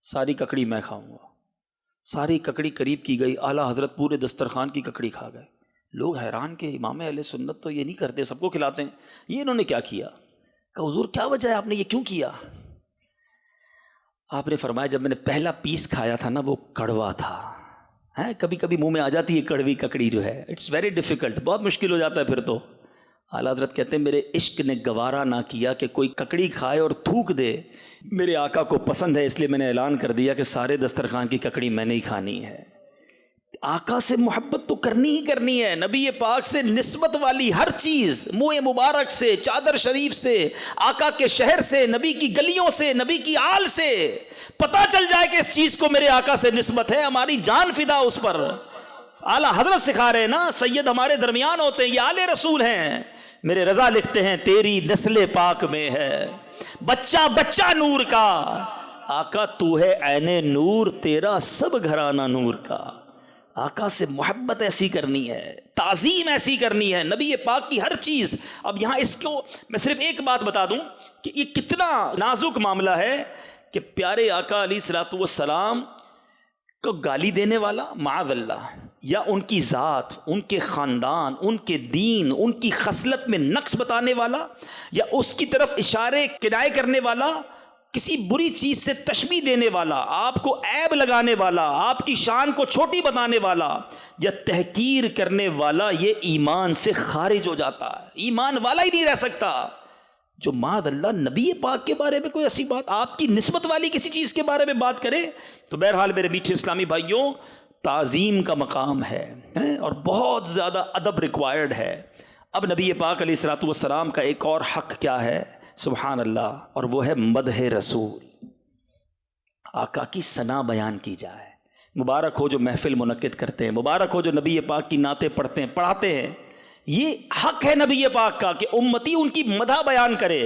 ساری ککڑی میں کھاؤں گا. ساری ککڑی قریب کی گئی, اعلیٰ حضرت پورے دسترخوان کی ککڑی کھا گئے. لوگ حیران کہ امام اہل سنت تو یہ نہیں کرتے، سب کو کھلاتے ہیں، یہ انہوں نے کیا کیا؟ کہ حضور کیا وجہ ہے، آپ نے یہ کیوں کیا؟ آپ نے فرمایا جب میں نے پہلا پیس کھایا تھا نا وہ کڑوا تھا. کبھی کبھی منہ میں آ جاتی ہے کڑوی ککڑی جو ہے، اٹس ویری ڈیفیکلٹ، بہت مشکل ہو جاتا ہے پھر تو. اعلیٰ حضرت کہتے ہیں میرے عشق نے گوارا نہ کیا کہ کوئی ککڑی کھائے اور تھوک دے. میرے آقا کو پسند ہے اس لیے میں نے اعلان کر دیا کہ سارے دسترخوان کی ککڑی میں نے ہی کھانی ہے. آقا سے محبت تو کرنی ہی کرنی ہے. نبی پاک سے نسبت والی ہر چیز، منہ مبارک سے، چادر شریف سے، آقا کے شہر سے، نبی کی گلیوں سے، نبی کی آل سے پتہ چل جائے کہ اس چیز کو میرے آقا سے نسبت ہے، ہماری جان فدا اس پر. اعلیٰ حضرت سکھا رہے ہیں نا، سید ہمارے درمیان ہوتے ہیں، یہ آل رسول ہیں. میرے رضا لکھتے ہیں تیری نسل پاک میں ہے بچہ بچہ نور کا. آقا تو ہے عین نور، تیرا سب گھرانہ نور کا. آقا سے محبت ایسی کرنی ہے، تعظیم ایسی کرنی ہے، نبی پاک کی ہر چیز. اب یہاں اس کو میں صرف ایک بات بتا دوں کہ یہ کتنا نازک معاملہ ہے کہ پیارے آقا علیہ الصلوۃ والسلام کو گالی دینے والا معاذ اللہ، یا ان کی ذات، ان کے خاندان، ان کے دین، ان کی خصلت میں نقص بتانے والا، یا اس کی طرف اشارے کنائے کرنے والا، کسی بری چیز سے تشبیہ دینے والا، آپ کو عیب لگانے والا، آپ کی شان کو چھوٹی بتانے والا یا تحقیر کرنے والا، یہ ایمان سے خارج ہو جاتا ہے، ایمان والا ہی نہیں رہ سکتا. جو معاذ اللہ نبی پاک کے بارے میں کوئی ایسی بات، آپ کی نسبت والی کسی چیز کے بارے میں بات کرے تو بہرحال میرے میٹھے اسلامی بھائیوں، تعظیم کا مقام ہے اور بہت زیادہ ادب ریکوائرڈ ہے. اب نبی پاک علیہ الصلوۃ والسلام کا ایک اور حق کیا ہے؟ سبحان اللہ، اور وہ ہے مدح رسول. آقا کی ثنا بیان کی جائے. مبارک ہو جو محفل منعقد کرتے ہیں، مبارک ہو جو نبی پاک کی نعتیں پڑھتے ہیں، پڑھاتے ہیں. یہ حق ہے نبی پاک کا کہ امتی ان کی مدح بیان کرے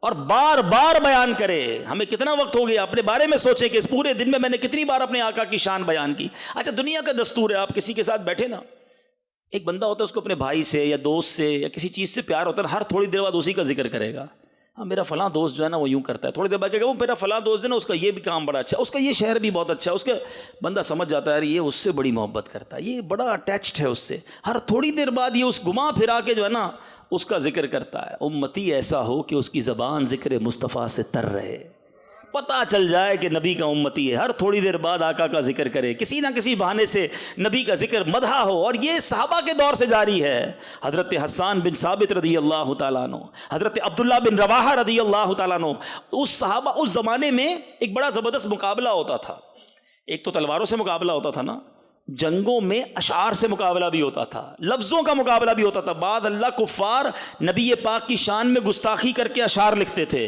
اور بار بار بیان کرے. ہمیں کتنا وقت ہو گیا اپنے بارے میں سوچیں کہ اس پورے دن میں نے کتنی بار اپنے آقا کی شان بیان کی. اچھا دنیا کا دستور ہے، آپ کسی کے ساتھ بیٹھے نا، ایک بندہ ہوتا ہے اس کو اپنے بھائی سے یا دوست سے یا کسی چیز سے پیار ہوتا ہے، ہر تھوڑی دیر بعد اسی کا ذکر کرے گا. ہاں میرا فلاں دوست جو ہے نا وہ یوں کرتا ہے، تھوڑی دیر بعد کہے گا وہ میرا فلاں دوست ہے نا اس کا یہ بھی کام بڑا اچھا ہے، اس کا یہ شہر بھی بہت اچھا ہے. اس کا بندہ سمجھ جاتا ہے یہ اس سے بڑی محبت کرتا ہے، یہ بڑا اٹیچڈ ہے اس سے. ہر تھوڑی دیر بعد یہ اس گھما پھرا کے جو ہے نا اس کا ذکر کرتا ہے. امتی ایسا ہو کہ اس کی زبان ذکر مصطفیٰ سے تر رہے، پتہ چل جائے کہ نبی کا امتی ہے، ہر تھوڑی دیر بعد آقا کا ذکر کرے، کسی نہ کسی بہانے سے نبی کا ذکر مدح ہو. اور یہ صحابہ کے دور سے جاری ہے. حضرت حسان بن ثابت رضی اللہ تعالیٰ عنہ، حضرت عبداللہ بن رواحہ رضی اللہ تعالیٰ عنہ، اس صحابہ اس زمانے میں ایک بڑا زبردست مقابلہ ہوتا تھا. ایک تو تلواروں سے مقابلہ ہوتا تھا نا، جنگوں میں اشعار سے مقابلہ بھی ہوتا تھا، لفظوں کا مقابلہ بھی ہوتا تھا. بعد اللہ کفار نبی پاک کی شان میں گستاخی کر کے اشعار لکھتے تھے.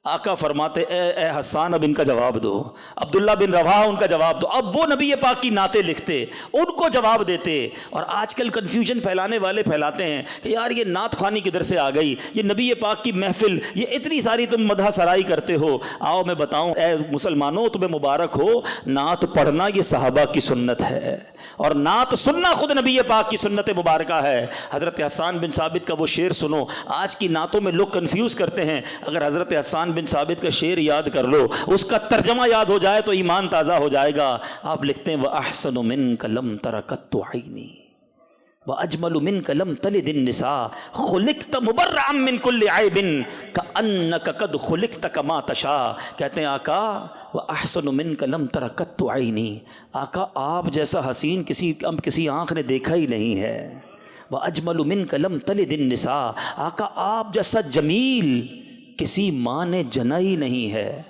آقا فرماتے اے حسان اب ان کا جواب دو، عبداللہ بن رواحہ ان کا جواب دو. اب وہ نبی پاک کی نعتیں لکھتے، ان کو جواب دیتے. اور آج کل کنفیوژن پھیلانے والے پھیلاتے ہیں کہ یار یہ نعت خوانی کدھر سے آ گئی، یہ نبی پاک کی محفل، یہ اتنی ساری تم مدح سرائی کرتے ہو. آؤ میں بتاؤں اے مسلمانوں تمہیں مبارک ہو، نعت پڑھنا یہ صحابہ کی سنت ہے اور نعت سننا خود نبی پاک کی سنت مبارکہ ہے. حضرت حسان بن ثابت کا وہ شعر سنو. آج کی نعتوں میں لوگ کنفیوز کرتے ہیں، اگر حضرت حسان بن ثابت کا شعر یاد کر لو، اس کا ترجمہ یاد ہو جائے تو ایمان تازہ ہو جائے گا. آپ لکھتے ہیں وَأَحْسَنُ مِنْكَ لَمْ تَرَ قَطُّ عَيْنِي وَأَجْمَلُ مِنْكَ لَمْ تَلِدِ النِّسَاءُ خُلِقْتَ مُبَرَّأً مِنْ كُلِّ عَيْبٍ كَأَنَّكَ قَدْ خُلِقْتَ كَمَا تَشَاءُ. کہتے ہیں آقا وَأَحْسَنُ مِنْكَ لَمْ تَرَ قَطُّ عَيْنِي، آقا آپ جیسا حسین کسی آنکھ نے دیکھا ہی نہیں ہے. وَأَجْمَلُ مِنْكَ لَمْ تَلِدِ النِّسَاءُ، آقا آپ جیسا جمیل کسی ماں نے جنا ہی نہیں ہے.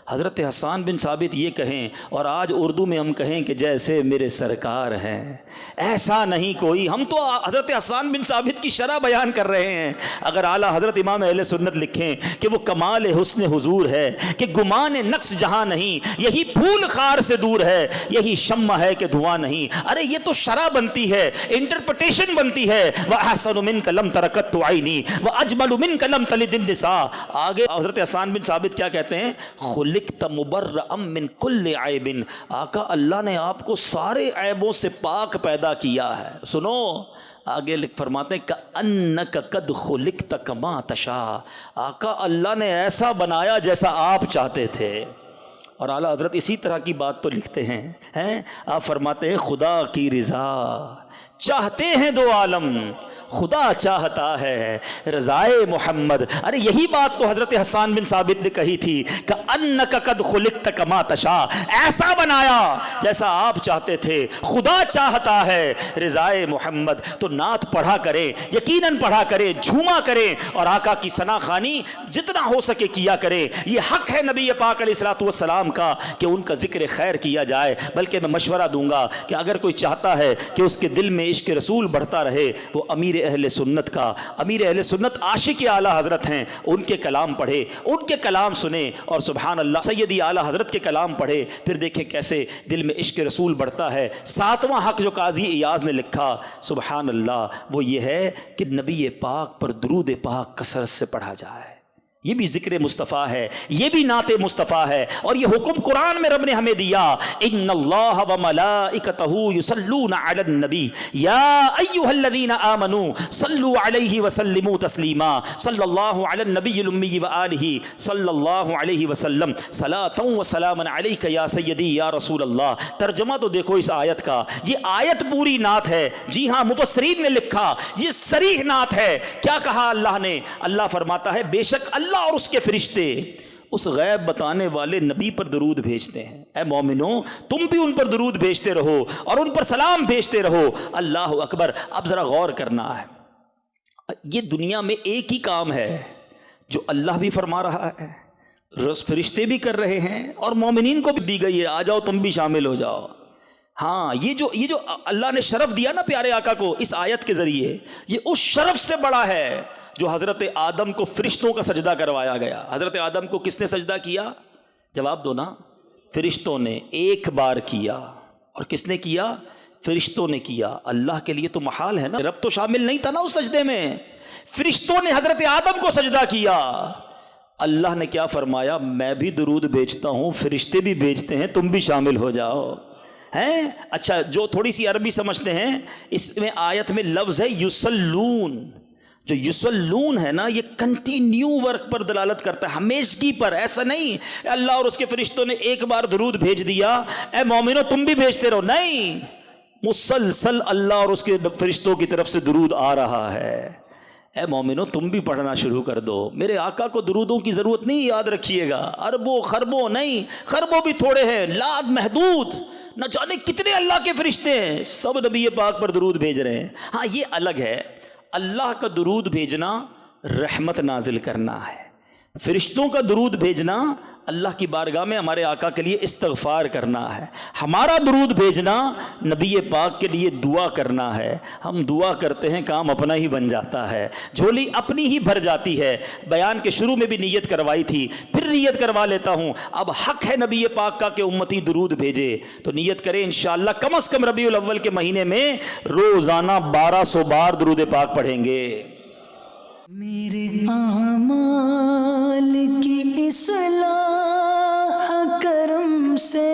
حضرت حسان بن ثابت یہ کہیں، اور آج اردو میں ہم کہیں کہ جیسے میرے سرکار ہیں ایسا نہیں کوئی. ہم تو حضرت حسان بن ثابت کی شرح بیان کر رہے ہیں. اگر اعلیٰ حضرت امام اہل سنت لکھیں کہ وہ کمال حسن حضور ہے کہ گمان نقص جہاں نہیں، یہی پھول خار سے دور ہے، یہی شمع ہے کہ دھواں نہیں. ارے یہ تو شرح بنتی ہے، انٹرپریٹیشن بنتی ہے. وَأَحْسَنُ مِنْكَ لَمْ تَرَ قَطُّ عَيْنِي وَأَجْمَلُ مِنْكَ لَمْ تَلِدِ النِّسَاءُ. آگے حضرت حسان بن ثابت کیا کہتے ہیں؟ خُلِقْتَ مُبَرَّأً مِنْ كُلِّ عَيْبٍ، آقا اللہ نے آپ کو سارے عیبوں سے پاک پیدا کیا ہے. سنو آگے فرماتے ہیں كَأَنَّكَ قَدْ خُلِقْتَ كَمَا تَشَاءُ، آقا اللہ نے ایسا بنایا جیسا آپ چاہتے تھے. اور اعلیٰ حضرت اسی طرح کی بات تو لکھتے ہیں. آپ فرماتے ہیں خدا کی رضا چاہتے ہیں دو عالم خدا چاہتا ہے رضائے محمد. ارے یہی بات تو حضرت حسان بن ثابت نے کہی تھی کہ انک قد خلقت کما تشاء, ایسا بنایا جیسا آپ چاہتے تھے, خدا چاہتا ہے رضائے محمد. تو نعت پڑھا کریں, یقیناً پڑھا کریں, جھوما کریں اور آقا کی ثنا خوانی جتنا ہو سکے کیا کریں. یہ حق ہے نبی پاک علیہ الصلوۃ والسلام کا کہ ان کا ذکر خیر کیا جائے. بلکہ میں مشورہ دوں گا کہ اگر کوئی چاہتا ہے کہ اس کے دل میں عشق رسول بڑھتا رہے, وہ امیر اہل سنت کا, امیر اہل سنت عاشق اعلیٰ حضرت ہیں, ان کے کلام پڑھے, ان کے کلام سنے, اور سبحان اللہ سیدی اعلیٰ حضرت کے کلام پڑھے, پھر دیکھیں کیسے دل میں عشق رسول بڑھتا ہے. 7واں حق جو قاضی ایاز نے لکھا سبحان اللہ وہ یہ ہے کہ نبی پاک پر درود پاک کثرت سے پڑھا جائے. یہ بھی ذکر مصطفیٰ ہے, یہ بھی نعت مصطفیٰ ہے, اور یہ حکم قرآن میں رب نے ہمیں دیا. ان اللہ وملائکتہ یصلون علی النبی یا ایھا الذین آمنوا صلوا علیہ وسلموا تسلیما. صلی اللہ علی النبی الامی وآلہ صلی اللہ علیہ وسلم صلاۃ وسلاما علیک یا سیدی یا رسول اللہ. ترجمہ تو دیکھو اس آیت کا, یہ آیت پوری نعت ہے. جی ہاں, مفسرین نے لکھا یہ صریح نعت ہے. کیا کہا اللہ نے؟ اللہ فرماتا ہے بے شک اللہ اور اس کے فرشتے اس غیب بتانے والے نبی پر درود بھیجتے ہیں. اے مومنوں تم بھی ان پر درود بھیجتے رہو اور ان پر سلام بھیجتے رہو. اللہ اکبر. اب ذرا غور کرنا ہے, یہ دنیا میں ایک ہی کام ہے جو اللہ بھی فرما رہا ہے, فرشتے بھی کر رہے ہیں, اور مومنین کو بھی دی گئی ہے, آ جاؤ تم بھی شامل ہو جاؤ. ہاں یہ جو اللہ نے شرف دیا نا پیارے آقا کو اس آیت کے ذریعے, یہ اس شرف سے بڑا ہے جو حضرت آدم کو فرشتوں کا سجدہ کروایا گیا. حضرت آدم کو کس نے سجدہ کیا؟ جواب دو نا. فرشتوں نے ایک بار کیا. اور کس نے کیا؟ فرشتوں نے کیا. اللہ کے لیے تو محال ہے نا, رب تو شامل نہیں تھا نا اس سجدے میں. فرشتوں نے حضرت آدم کو سجدہ کیا. اللہ نے کیا فرمایا؟ میں بھی درود بھیجتا ہوں, فرشتے بھی بھیجتے ہیں, تم بھی شامل ہو جاؤ. ہیں اچھا, جو تھوڑی سی عربی سمجھتے ہیں, اس میں آیت میں لفظ ہے یصلون. جو یصلون ہے نا یہ کنٹینیو ورک پر دلالت کرتا ہے, ہمیشگی پر. ایسا نہیں اللہ اور اس کے فرشتوں نے ایک بار درود بھیج دیا اے مومنو تم بھی بھیجتے رہو. نہیں, مسلسل اللہ اور اس کے فرشتوں کی طرف سے درود آ رہا ہے. اے مومنو تم بھی پڑھنا شروع کر دو. میرے آقا کو درودوں کی ضرورت نہیں, یاد رکھیے گا, اربوں خربوں نہیں, خربوں بھی تھوڑے ہیں, لاد محدود, نہ جانے کتنے اللہ کے فرشتے ہیں, سب نبی پاک پر درود بھیج رہے ہیں. ہاں یہ الگ ہے, اللہ کا درود بھیجنا رحمت نازل کرنا ہے, فرشتوں کا درود بھیجنا اللہ کی بارگاہ میں ہمارے آقا کے لیے استغفار کرنا ہے. ہمارا درود بھیجنا نبی پاک کے لیے دعا کرنا ہے. ہم دعا کرتے ہیں کام اپنا ہی بن جاتا ہے, جھولی اپنی ہی بھر جاتی ہے. بیان کے شروع میں بھی نیت کروائی تھی, پھر نیت کروا لیتا ہوں. اب حق ہے نبی پاک کا کہ امتی درود بھیجے, تو نیت کریں انشاءاللہ کم از کم ربیع الاول کے مہینے میں روزانہ 1200 بار درود پاک پڑھیں گے. میرے اعمال کی اصلاح کرم سے